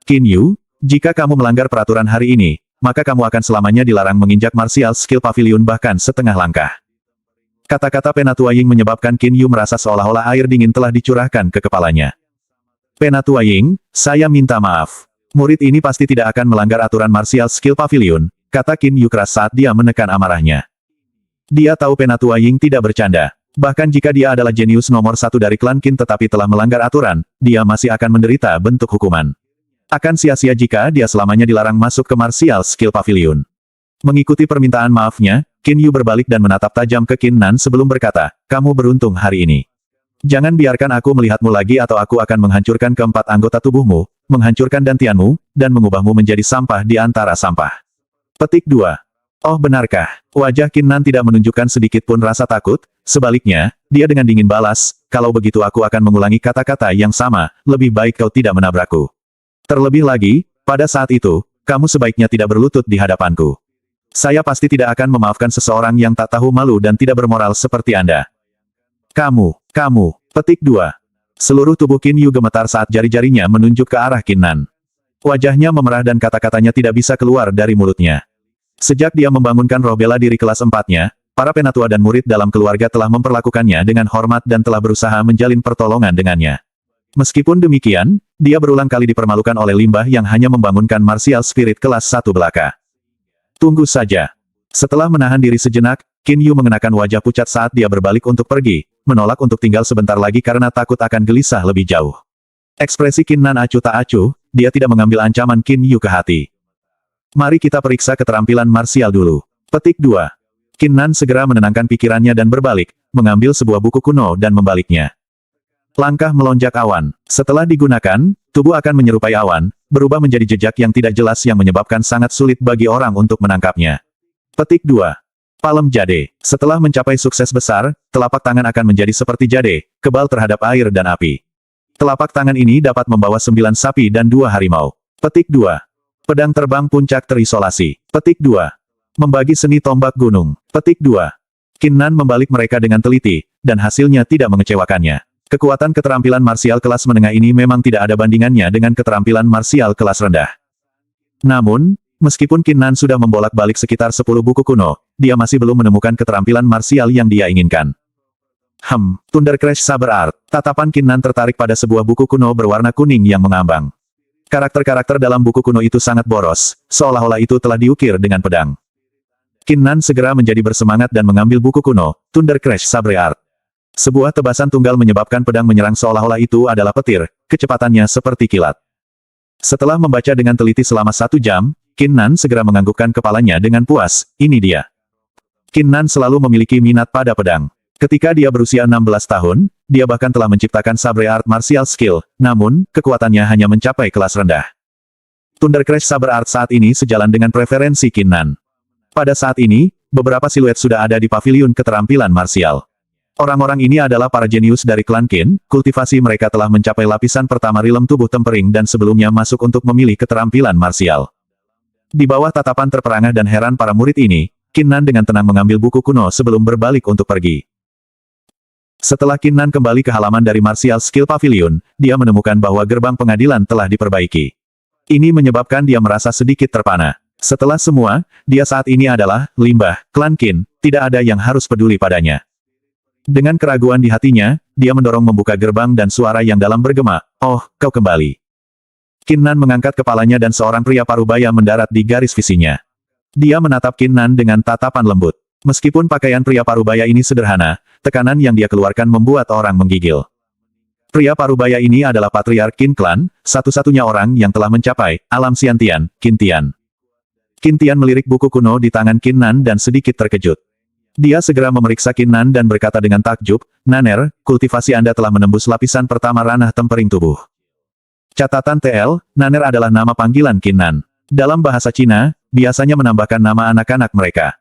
Speaker 1: Qin Yu, jika kamu melanggar peraturan hari ini, maka kamu akan selamanya dilarang menginjak martial skill paviliun bahkan setengah langkah. Kata-kata Penatua Ying menyebabkan Qin Yu merasa seolah-olah air dingin telah dicurahkan ke kepalanya. Penatua Ying, saya minta maaf. Murid ini pasti tidak akan melanggar aturan martial skill paviliun, kata Qin Yu keras saat dia menekan amarahnya. Dia tahu Penatua Ying tidak bercanda. Bahkan jika dia adalah jenius nomor 1 dari klan Qin tetapi telah melanggar aturan, dia masih akan menderita bentuk hukuman. Akan sia-sia jika dia selamanya dilarang masuk ke martial skill pavilion. Mengikuti permintaan maafnya, Qin Yu berbalik dan menatap tajam ke Qin Nan sebelum berkata, kamu beruntung hari ini. Jangan biarkan aku melihatmu lagi atau aku akan menghancurkan keempat anggota tubuhmu, menghancurkan dantianmu, dan mengubahmu menjadi sampah di antara sampah. Petik 2. Oh benarkah? Wajah Qin Nan tidak menunjukkan sedikit pun rasa takut, sebaliknya, dia dengan dingin balas, kalau begitu aku akan mengulangi kata-kata yang sama, lebih baik kau tidak menabrakku. Terlebih lagi, pada saat itu, kamu sebaiknya tidak berlutut di hadapanku. Saya pasti tidak akan memaafkan seseorang yang tak tahu malu dan tidak bermoral seperti Anda. Kamu. Petik 2. Seluruh tubuh Qin Yu gemetar saat jari-jarinya menunjuk ke arah Qin Nan. Wajahnya memerah dan kata-katanya tidak bisa keluar dari mulutnya. Sejak dia membangunkan roh bela diri kelas 4-nya, para penatua dan murid dalam keluarga telah memperlakukannya dengan hormat dan telah berusaha menjalin pertolongan dengannya. Meskipun demikian, dia berulang kali dipermalukan oleh limbah yang hanya membangunkan martial spirit kelas 1 belaka. Tunggu saja. Setelah menahan diri sejenak, Qin Yu mengenakan wajah pucat saat dia berbalik untuk pergi, menolak untuk tinggal sebentar lagi karena takut akan gelisah lebih jauh. Ekspresi Qin Nan acuh tak acuh, dia tidak mengambil ancaman Qin Yu ke hati. Mari kita periksa keterampilan marsial dulu. Petik 2. Qin Nan segera menenangkan pikirannya dan berbalik, mengambil sebuah buku kuno dan membaliknya. Langkah melonjak awan. Setelah digunakan, tubuh akan menyerupai awan, berubah menjadi jejak yang tidak jelas yang menyebabkan sangat sulit bagi orang untuk menangkapnya. Petik 2. Palem jade. Setelah mencapai sukses besar, telapak tangan akan menjadi seperti jade, kebal terhadap air dan api. Telapak tangan ini dapat membawa 9 sapi dan 2 harimau. Petik 2. Pedang terbang puncak terisolasi. Petik 2. Membagi seni tombak gunung. Petik 2. Qin Nan membalik mereka dengan teliti, dan hasilnya tidak mengecewakannya. Kekuatan keterampilan marsial kelas menengah ini memang tidak ada bandingannya dengan keterampilan marsial kelas rendah. Namun, meskipun Qin Nan sudah membolak-balik sekitar 10 buku kuno, dia masih belum menemukan keterampilan marsial yang dia inginkan. Thunder Crash Saber Art. Tatapan Qin Nan tertarik pada sebuah buku kuno berwarna kuning yang mengambang. Karakter-karakter dalam buku kuno itu sangat boros, seolah-olah itu telah diukir dengan pedang. Qin Nan segera menjadi bersemangat dan mengambil buku kuno, Thunder Crash Saber Art. Sebuah tebasan tunggal menyebabkan pedang menyerang seolah-olah itu adalah petir, kecepatannya seperti kilat. Setelah membaca dengan teliti selama 1 jam, Qin Nan segera menganggukkan kepalanya dengan puas, ini dia. Qin Nan selalu memiliki minat pada pedang. Ketika dia berusia 16 tahun, dia bahkan telah menciptakan Sabre Art Martial Skill, namun, kekuatannya hanya mencapai kelas rendah. Thunder Crash Saber Art saat ini sejalan dengan preferensi Qin Nan. Pada saat ini, beberapa siluet sudah ada di paviliun keterampilan marsial. Orang-orang ini adalah para jenius dari klan Qin, kultivasi mereka telah mencapai lapisan pertama rilem tubuh tempering dan sebelumnya masuk untuk memilih keterampilan marsial. Di bawah tatapan terperangah dan heran para murid ini, Qin Nan dengan tenang mengambil buku kuno sebelum berbalik untuk pergi. Setelah Qin Nan kembali ke halaman dari Martial Skill Pavilion, dia menemukan bahwa gerbang pengadilan telah diperbaiki. Ini menyebabkan dia merasa sedikit terpana. Setelah semua, dia saat ini adalah limbah klan Qin, tidak ada yang harus peduli padanya. Dengan keraguan di hatinya, dia mendorong membuka gerbang dan suara yang dalam bergema, "Oh, kau kembali." Qin Nan mengangkat kepalanya dan seorang pria parubaya mendarat di garis visinya. Dia menatap Qin Nan dengan tatapan lembut. Meskipun pakaian pria parubaya ini sederhana, tekanan yang dia keluarkan membuat orang menggigil. Pria parubaya ini adalah patriark Qin Clan, satu-satunya orang yang telah mencapai alam Xiantian, Qin Tian. Qin Tian melirik buku kuno di tangan Qin Nan dan sedikit terkejut. Dia segera memeriksa Qin Nan dan berkata dengan takjub, "Naner, kultivasi Anda telah menembus lapisan pertama ranah tempering tubuh." Catatan TL, Naner adalah nama panggilan Qin Nan. Dalam bahasa Cina, biasanya menambahkan nama anak-anak mereka.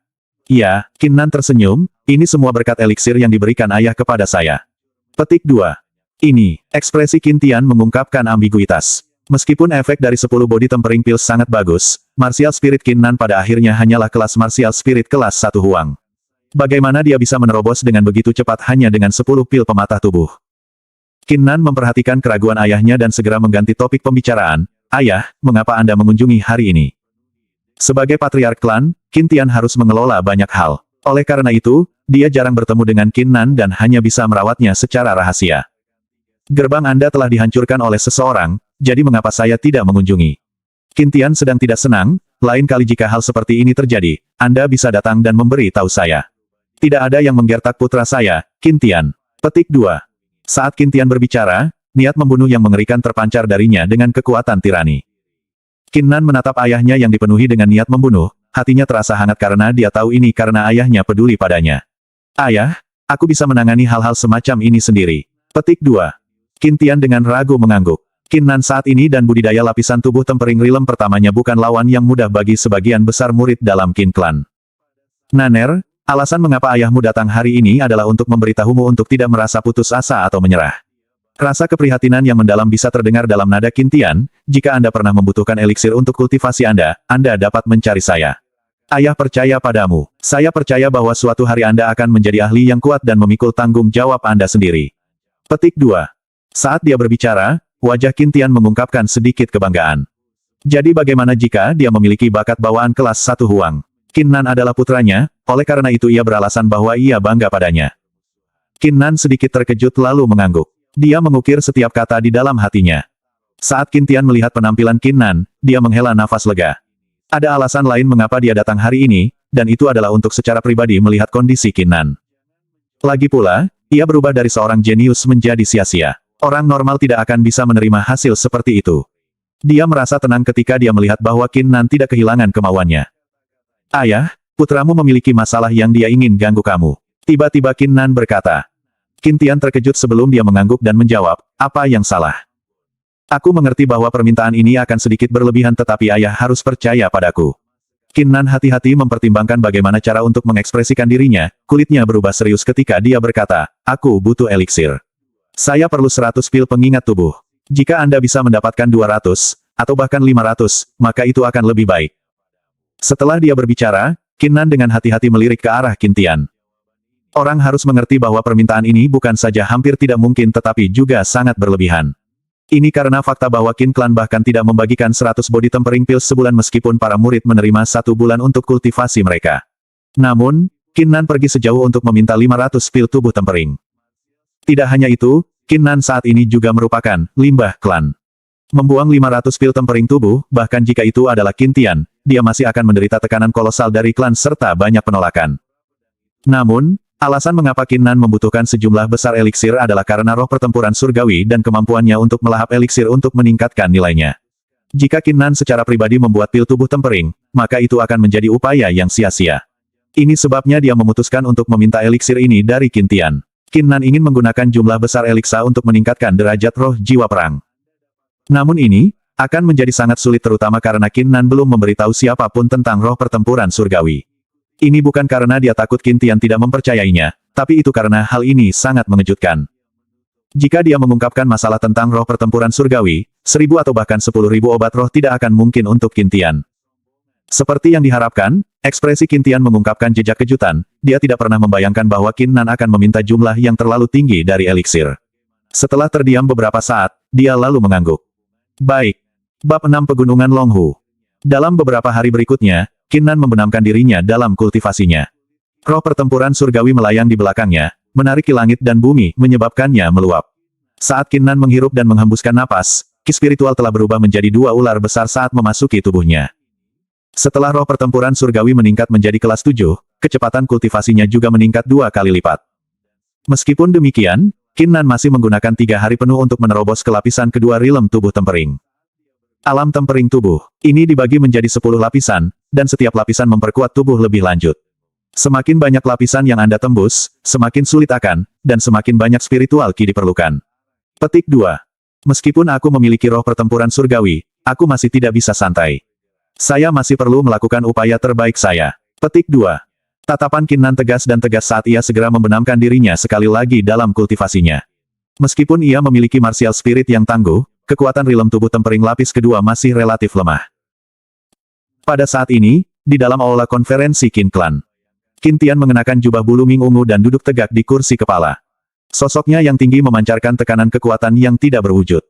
Speaker 1: "Iya," Qin Nan tersenyum, "ini semua berkat eliksir yang diberikan ayah kepada saya." Petik 2. Ini, ekspresi Qin Tian mengungkapkan ambiguitas. Meskipun efek dari 10 body tempering pills sangat bagus, Martial Spirit Qin Nan pada akhirnya hanyalah kelas Martial Spirit kelas 1 Huang. Bagaimana dia bisa menerobos dengan begitu cepat hanya dengan 10 pil pematah tubuh? Qin Nan memperhatikan keraguan ayahnya dan segera mengganti topik pembicaraan, "Ayah, mengapa Anda mengunjungi hari ini?" Sebagai patriark klan, Qin Tian harus mengelola banyak hal. Oleh karena itu, dia jarang bertemu dengan Qin Nan dan hanya bisa merawatnya secara rahasia. "Gerbang Anda telah dihancurkan oleh seseorang, jadi mengapa saya tidak mengunjungi?" Qin Tian sedang tidak senang, lain kali jika hal seperti ini terjadi, Anda bisa datang dan memberi tahu saya. Tidak ada yang menggertak putra saya, Qin Tian. Petik 2. Saat Qin Tian berbicara, niat membunuh yang mengerikan terpancar darinya dengan kekuatan tirani. Qin Nan menatap ayahnya yang dipenuhi dengan niat membunuh, hatinya terasa hangat karena dia tahu ini karena ayahnya peduli padanya. "Ayah, aku bisa menangani hal-hal semacam ini sendiri." Petik 2. Qin Tian dengan ragu mengangguk. Qin Nan saat ini dan budidaya lapisan tubuh tempering rilem pertamanya bukan lawan yang mudah bagi sebagian besar murid dalam Qin Clan. "Naner, alasan mengapa ayahmu datang hari ini adalah untuk memberitahumu untuk tidak merasa putus asa atau menyerah." Rasa keprihatinan yang mendalam bisa terdengar dalam nada Qin Tian, "Jika Anda pernah membutuhkan eliksir untuk kultivasi Anda dapat mencari saya. Ayah percaya padamu. Saya percaya bahwa suatu hari Anda akan menjadi ahli yang kuat dan memikul tanggung jawab Anda sendiri." Petik 2. Saat dia berbicara, wajah Qin Tian mengungkapkan sedikit kebanggaan. Jadi bagaimana jika dia memiliki bakat bawaan kelas 1 Huang? Qin Nan adalah putranya, oleh karena itu ia beralasan bahwa ia bangga padanya. Qin Nan sedikit terkejut lalu mengangguk. Dia mengukir setiap kata di dalam hatinya. Saat Qin Tian melihat penampilan Qin Nan, dia menghela nafas lega. Ada alasan lain mengapa dia datang hari ini, dan itu adalah untuk secara pribadi melihat kondisi Qin Nan. Lagi pula, ia berubah dari seorang jenius menjadi sia-sia. Orang normal tidak akan bisa menerima hasil seperti itu. Dia merasa tenang ketika dia melihat bahwa Qin Nan tidak kehilangan kemauannya. "Ayah, putramu memiliki masalah yang dia ingin ganggu kamu." Tiba-tiba Qin Nan berkata. Qin Tian terkejut sebelum dia mengangguk dan menjawab, "Apa yang salah? Aku mengerti bahwa permintaan ini akan sedikit berlebihan tetapi ayah harus percaya padaku." Qin Nan hati-hati mempertimbangkan bagaimana cara untuk mengekspresikan dirinya, kulitnya berubah serius ketika dia berkata, "Aku butuh eliksir. Saya perlu 100 pil pengingat tubuh. Jika Anda bisa mendapatkan 200, atau bahkan 500, maka itu akan lebih baik." Setelah dia berbicara, Qin Nan dengan hati-hati melirik ke arah Qin Tian. Orang harus mengerti bahwa permintaan ini bukan saja hampir tidak mungkin tetapi juga sangat berlebihan. Ini karena fakta bahwa Qin Clan bahkan tidak membagikan 100 body tempering pills sebulan meskipun para murid menerima 1 bulan untuk kultivasi mereka. Namun, Qin Nan pergi sejauh untuk meminta 500 pil tubuh tempering. Tidak hanya itu, Qin Nan saat ini juga merupakan limbah klan. Membuang 500 pil tempering tubuh, bahkan jika itu adalah Qin Tian, dia masih akan menderita tekanan kolosal dari klan serta banyak penolakan. Namun, alasan mengapa Qin Nan membutuhkan sejumlah besar eliksir adalah karena roh pertempuran surgawi dan kemampuannya untuk melahap eliksir untuk meningkatkan nilainya. Jika Qin Nan secara pribadi membuat pil tubuh tempering, maka itu akan menjadi upaya yang sia-sia. Ini sebabnya dia memutuskan untuk meminta eliksir ini dari Qin Tian. Qin Nan ingin menggunakan jumlah besar eliksa untuk meningkatkan derajat roh jiwa perang. Namun ini akan menjadi sangat sulit terutama karena Qin Nan belum memberitahu siapapun tentang roh pertempuran surgawi. Ini bukan karena dia takut Qin Tian tidak mempercayainya, tapi itu karena hal ini sangat mengejutkan. Jika dia mengungkapkan masalah tentang roh pertempuran surgawi, 1000 atau bahkan 10.000 obat roh tidak akan mungkin untuk Qin Tian. Seperti yang diharapkan, ekspresi Qin Tian mengungkapkan jejak kejutan, dia tidak pernah membayangkan bahwa Qin Nan akan meminta jumlah yang terlalu tinggi dari eliksir. Setelah terdiam beberapa saat, dia lalu mengangguk. Baik. Bab 6 Pegunungan Longhu. Dalam beberapa hari berikutnya, Qin Nan membenamkan dirinya dalam kultivasinya. Roh pertempuran surgawi melayang di belakangnya, menariki langit dan bumi, menyebabkannya meluap. Saat Qin Nan menghirup dan menghembuskan napas, ki spiritual telah berubah menjadi 2 ular besar saat memasuki tubuhnya. Setelah roh pertempuran surgawi meningkat menjadi kelas 7, kecepatan kultivasinya juga meningkat 2 kali lipat. Meskipun demikian, Qin Nan masih menggunakan 3 hari penuh untuk menerobos ke lapisan kedua rilem tubuh tempering. Alam tempering tubuh. Ini dibagi menjadi 10 lapisan, dan setiap lapisan memperkuat tubuh lebih lanjut. Semakin banyak lapisan yang Anda tembus, semakin sulit akan, dan semakin banyak spiritual ki diperlukan. Petik 2. Meskipun aku memiliki roh pertempuran surgawi, aku masih tidak bisa santai. Saya masih perlu melakukan upaya terbaik saya. Petik 2. Tatapan Qin Nan tegas dan tegas saat ia segera membenamkan dirinya sekali lagi dalam kultivasinya. Meskipun ia memiliki martial spirit yang tangguh, kekuatan rilem tubuh tempering lapis kedua masih relatif lemah. Pada saat ini, di dalam aula konferensi Qin Clan, Qin Tian mengenakan jubah bulu ming ungu dan duduk tegak di kursi kepala. Sosoknya yang tinggi memancarkan tekanan kekuatan yang tidak berwujud.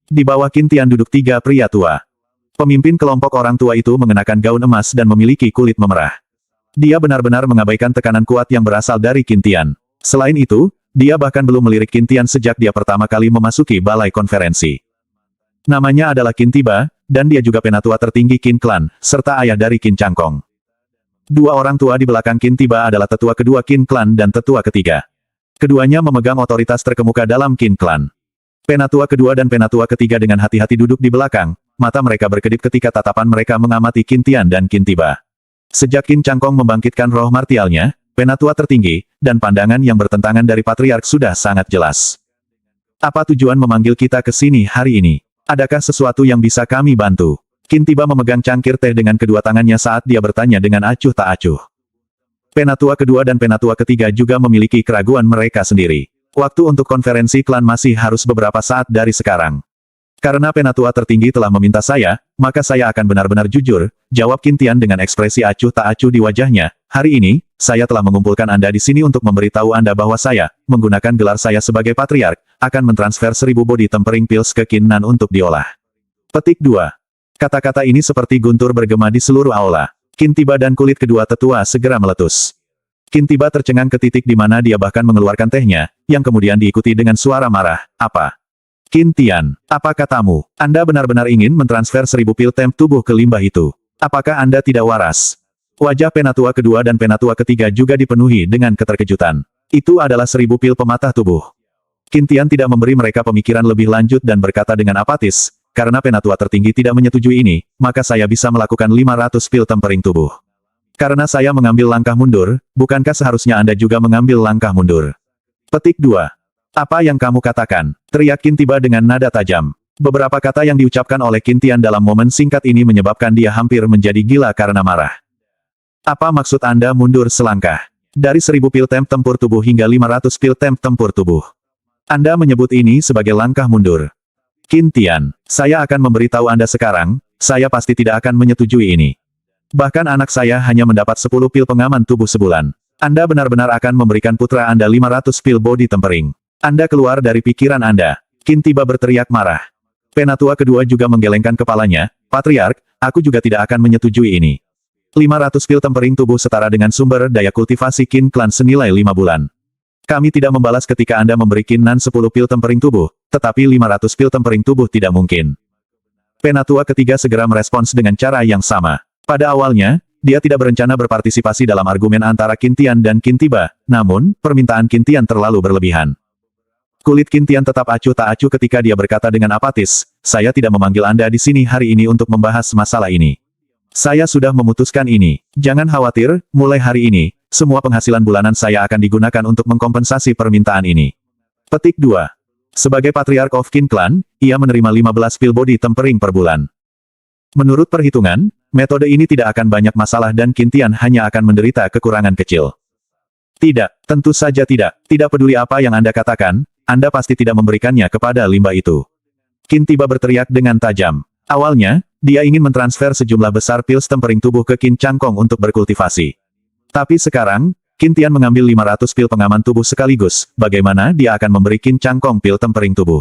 Speaker 1: Di bawah Qin Tian duduk 3 pria tua. Pemimpin kelompok orang tua itu mengenakan gaun emas dan memiliki kulit memerah. Dia benar-benar mengabaikan tekanan kuat yang berasal dari Qin Tian. Selain itu, dia bahkan belum melirik Qin Tian sejak dia pertama kali memasuki balai konferensi. Namanya adalah Qin Tiba, dan dia juga penatua tertinggi Qin Clan, serta ayah dari Qin Changkong. 2 orang tua di belakang Qin Tiba adalah tetua kedua Qin Clan dan tetua ketiga. Keduanya memegang otoritas terkemuka dalam Qin Clan. Penatua kedua dan penatua ketiga dengan hati-hati duduk di belakang, mata mereka berkedip ketika tatapan mereka mengamati Qin Tian dan Qin Tiba. Sejak Qin Changkong membangkitkan roh martialnya, penatua tertinggi, dan pandangan yang bertentangan dari patriark sudah sangat jelas. Apa tujuan memanggil kita ke sini hari ini? Adakah sesuatu yang bisa kami bantu? Qin Tiba memegang cangkir teh dengan kedua tangannya saat dia bertanya dengan acuh tak acuh. Penatua kedua dan penatua ketiga juga memiliki keraguan mereka sendiri. Waktu untuk konferensi klan masih harus beberapa saat dari sekarang. Karena penatua tertinggi telah meminta saya, maka saya akan benar-benar jujur, jawab Qin Tian dengan ekspresi acuh tak acuh di wajahnya. Hari ini, saya telah mengumpulkan Anda di sini untuk memberitahu Anda bahwa saya, menggunakan gelar saya sebagai patriark, akan mentransfer 1000 body tempering pills ke Qin Nan untuk diolah. Petik 2. Kata-kata ini seperti guntur bergema di seluruh aula. Qin Tiba dan kulit kedua tetua segera meletus. Qin Tiba tercengang ke titik di mana dia bahkan mengeluarkan tehnya, yang kemudian diikuti dengan suara marah. Apa? Qin Tian, apa katamu? Anda benar-benar ingin mentransfer 1000 pil temp tubuh ke limbah itu? Apakah Anda tidak waras? Wajah penatua kedua dan penatua ketiga juga dipenuhi dengan keterkejutan. Itu adalah 1000 pil pematah tubuh. Qin Tian tidak memberi mereka pemikiran lebih lanjut dan berkata dengan apatis, karena penatua tertinggi tidak menyetujui ini, maka saya bisa melakukan 500 pil tempering tubuh. Karena saya mengambil langkah mundur, bukankah seharusnya Anda juga mengambil langkah mundur? Petik 2. Apa yang kamu katakan? Teriak Qin Tiba dengan nada tajam. Beberapa kata yang diucapkan oleh Qin Tian dalam momen singkat ini menyebabkan dia hampir menjadi gila karena marah. Apa maksud Anda mundur selangkah? Dari 1000 pil temp tempur tubuh hingga 500 pil temp tempur tubuh. Anda menyebut ini sebagai langkah mundur. Qin Tian, saya akan memberitahu Anda sekarang, saya pasti tidak akan menyetujui ini. Bahkan anak saya hanya mendapat 10 pil pengaman tubuh sebulan. Anda benar-benar akan memberikan putra Anda 500 pil body tempering. Anda keluar dari pikiran Anda. Qin tiba berteriak marah. Penatua kedua juga menggelengkan kepalanya, Patriark, aku juga tidak akan menyetujui ini. 500 pil tempering tubuh setara dengan sumber daya kultivasi Qin Clan senilai 5 bulan. Kami tidak membalas ketika Anda memberi Qin Nan 10 pil tempering tubuh, tetapi 500 pil tempering tubuh tidak mungkin. Penatua ketiga segera merespons dengan cara yang sama. Pada awalnya, dia tidak berencana berpartisipasi dalam argumen antara Qin Tian dan Qin Tiba, namun, permintaan Qin Tian terlalu berlebihan. Kulit Qin Tian tetap acuh tak acuh ketika dia berkata dengan apatis, saya tidak memanggil Anda di sini hari ini untuk membahas masalah ini. Saya sudah memutuskan ini. Jangan khawatir, mulai hari ini, semua penghasilan bulanan saya akan digunakan untuk mengkompensasi permintaan ini. Petik 2. Sebagai Patriarch of Qin Clan, ia menerima 15 pil body tempering per bulan. Menurut perhitungan, metode ini tidak akan banyak masalah dan Qin Tian hanya akan menderita kekurangan kecil. Tidak, tentu saja tidak. Tidak peduli apa yang Anda katakan, Anda pasti tidak memberikannya kepada limba itu. Qin Tiba berteriak dengan tajam. Awalnya, dia ingin mentransfer sejumlah besar pils tempering tubuh ke Qin Changkong untuk berkultivasi. Tapi sekarang, Qin Tian mengambil 500 pil pengaman tubuh sekaligus, bagaimana dia akan memberi Qin Changkong pil tempering tubuh?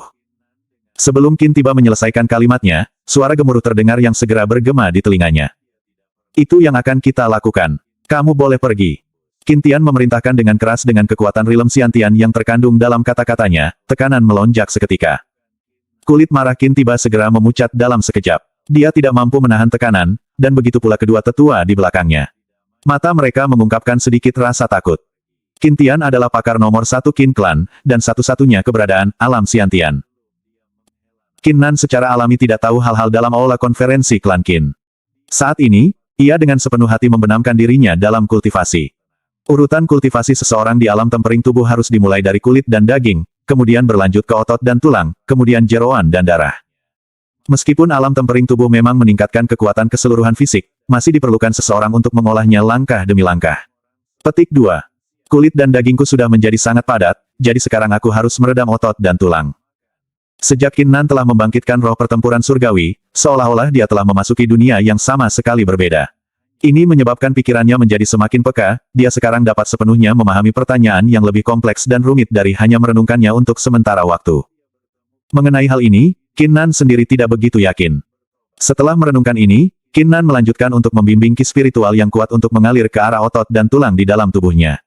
Speaker 1: Sebelum Qin Tiba menyelesaikan kalimatnya, suara gemuruh terdengar yang segera bergema di telinganya. Itu yang akan kita lakukan. Kamu boleh pergi. Qin Tian memerintahkan dengan keras dengan kekuatan rilem Xiantian yang terkandung dalam kata-katanya, tekanan melonjak seketika. Kulit marah Qin Tiba segera memucat dalam sekejap. Dia tidak mampu menahan tekanan, dan begitu pula kedua tetua di belakangnya. Mata mereka mengungkapkan sedikit rasa takut. Qin Tian adalah pakar nomor 1 Qin Clan, dan satu-satunya keberadaan alam Xiantian. Qin Nan secara alami tidak tahu hal-hal dalam aula konferensi klan Qin. Saat ini, ia dengan sepenuh hati membenamkan dirinya dalam kultivasi. Urutan kultivasi seseorang di alam tempering tubuh harus dimulai dari kulit dan daging, kemudian berlanjut ke otot dan tulang, kemudian jeroan dan darah. Meskipun alam tempering tubuh memang meningkatkan kekuatan keseluruhan fisik, masih diperlukan seseorang untuk mengolahnya langkah demi langkah. Petik 2. Kulit dan dagingku sudah menjadi sangat padat, jadi sekarang aku harus meredam otot dan tulang. Sejak Qin Nan telah membangkitkan roh pertempuran surgawi, seolah-olah dia telah memasuki dunia yang sama sekali berbeda. Ini menyebabkan pikirannya menjadi semakin peka, dia sekarang dapat sepenuhnya memahami pertanyaan yang lebih kompleks dan rumit dari hanya merenungkannya untuk sementara waktu. Mengenai hal ini, Qin Nan sendiri tidak begitu yakin. Setelah merenungkan ini, Qin Nan melanjutkan untuk membimbing ki spiritual yang kuat untuk mengalir ke arah otot dan tulang di dalam tubuhnya.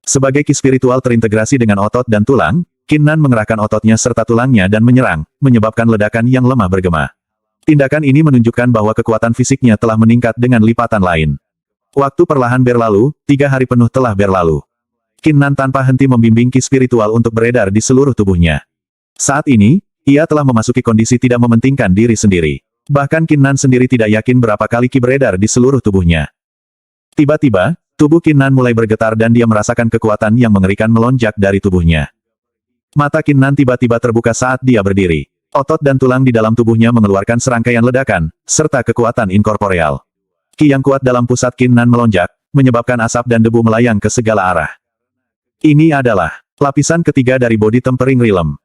Speaker 1: Sebagai ki spiritual terintegrasi dengan otot dan tulang, Qin Nan mengerahkan ototnya serta tulangnya dan menyerang, menyebabkan ledakan yang lemah bergema. Tindakan ini menunjukkan bahwa kekuatan fisiknya telah meningkat dengan lipatan lain. Waktu perlahan berlalu, 3 hari penuh telah berlalu. Qin Nan tanpa henti membimbing ki spiritual untuk beredar di seluruh tubuhnya. Saat ini, ia telah memasuki kondisi tidak mementingkan diri sendiri. Bahkan Qin Nan sendiri tidak yakin berapa kali ki beredar di seluruh tubuhnya. Tiba-tiba, tubuh Qin Nan mulai bergetar dan dia merasakan kekuatan yang mengerikan melonjak dari tubuhnya. Mata Qin Nan tiba-tiba terbuka saat dia berdiri. Otot dan tulang di dalam tubuhnya mengeluarkan serangkaian ledakan, serta kekuatan inkorporeal. Ki yang kuat dalam pusat Qin Nan melonjak, menyebabkan asap dan debu melayang ke segala arah. Ini adalah lapisan ketiga dari body tempering realm.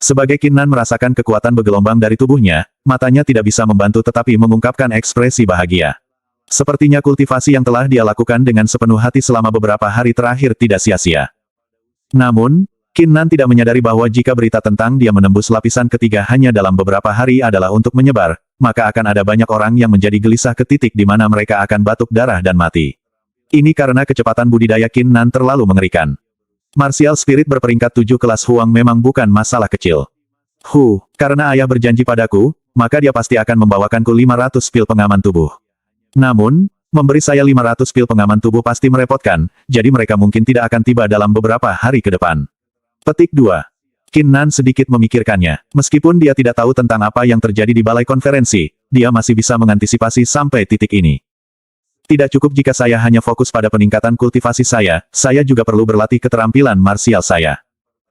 Speaker 1: Sebagai Qin Nan merasakan kekuatan bergelombang dari tubuhnya, matanya tidak bisa membantu tetapi mengungkapkan ekspresi bahagia. Sepertinya kultivasi yang telah dia lakukan dengan sepenuh hati selama beberapa hari terakhir tidak sia-sia. Namun, Qin Nan tidak menyadari bahwa jika berita tentang dia menembus lapisan ketiga hanya dalam beberapa hari adalah untuk menyebar, maka akan ada banyak orang yang menjadi gelisah ke titik di mana mereka akan batuk darah dan mati. Ini karena kecepatan budidaya Qin Nan terlalu mengerikan. Martial Spirit berperingkat 7 kelas Huang memang bukan masalah kecil. Karena ayah berjanji padaku, maka dia pasti akan membawakanku 500 pil pengaman tubuh. Namun, memberi saya 500 pil pengaman tubuh pasti merepotkan, jadi mereka mungkin tidak akan tiba dalam beberapa hari ke depan. Petik 2. Qin Nan sedikit memikirkannya. Meskipun dia tidak tahu tentang apa yang terjadi di balai konferensi, dia masih bisa mengantisipasi sampai titik ini. Tidak cukup jika saya hanya fokus pada peningkatan kultivasi saya juga perlu berlatih keterampilan marsial saya.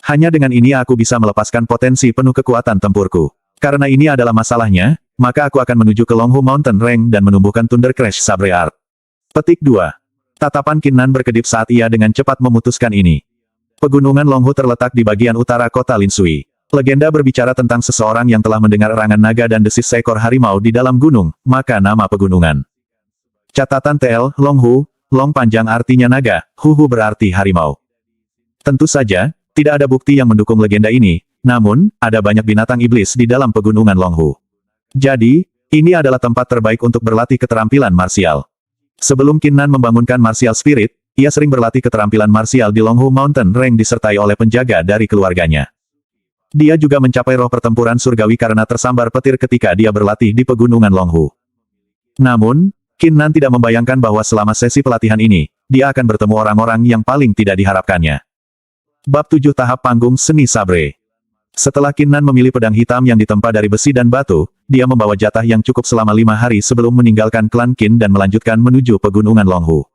Speaker 1: Hanya dengan ini aku bisa melepaskan potensi penuh kekuatan tempurku. Karena ini adalah masalahnya, maka aku akan menuju ke Longhu Mountain Range dan menumbuhkan Thunder Crash Sabre Art. Petik 2. Tatapan Qin Nan berkedip saat ia dengan cepat memutuskan ini. Pegunungan Longhu terletak di bagian utara kota Linsui. Legenda berbicara tentang seseorang yang telah mendengar erangan naga dan desis seekor harimau di dalam gunung, maka nama pegunungan. Catatan TL, Longhu, Long panjang artinya naga, Huhu berarti harimau. Tentu saja, tidak ada bukti yang mendukung legenda ini, namun, ada banyak binatang iblis di dalam pegunungan Longhu. Jadi, ini adalah tempat terbaik untuk berlatih keterampilan marsial. Sebelum Qin Nan membangunkan martial spirit, ia sering berlatih keterampilan marsial di Longhu Mountain Range disertai oleh penjaga dari keluarganya. Dia juga mencapai roh pertempuran surgawi karena tersambar petir ketika dia berlatih di pegunungan Longhu. Namun, Qin Nan tidak membayangkan bahwa selama sesi pelatihan ini, dia akan bertemu orang-orang yang paling tidak diharapkannya. Bab 7 Tahap Panggung Seni Sabre. Setelah Qin Nan memilih pedang hitam yang ditempa dari besi dan batu, dia membawa jatah yang cukup selama 5 hari sebelum meninggalkan klan Qin dan melanjutkan menuju pegunungan Longhu.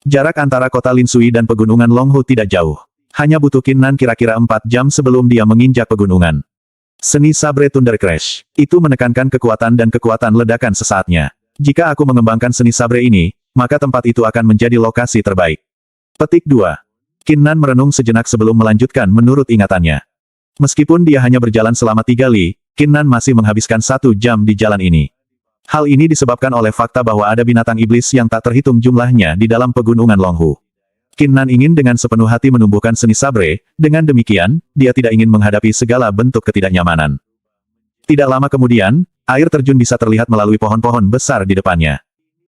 Speaker 1: Jarak antara kota Lin Sui dan pegunungan Longhu tidak jauh. Hanya butuh Qin Nan kira-kira 4 jam sebelum dia menginjak pegunungan. Seni Sabre Thunder Crash. Itu menekankan kekuatan dan kekuatan ledakan sesaatnya. Jika aku mengembangkan seni sabre ini, maka tempat itu akan menjadi lokasi terbaik. Petik 2. Qin Nan merenung sejenak sebelum melanjutkan menurut ingatannya. Meskipun dia hanya berjalan selama 3 li, Qin Nan masih menghabiskan 1 jam di jalan ini. Hal ini disebabkan oleh fakta bahwa ada binatang iblis yang tak terhitung jumlahnya di dalam pegunungan Longhu. Qin Nan ingin dengan sepenuh hati menumbuhkan seni sabre, dengan demikian, dia tidak ingin menghadapi segala bentuk ketidaknyamanan. Tidak lama kemudian, air terjun bisa terlihat melalui pohon-pohon besar di depannya.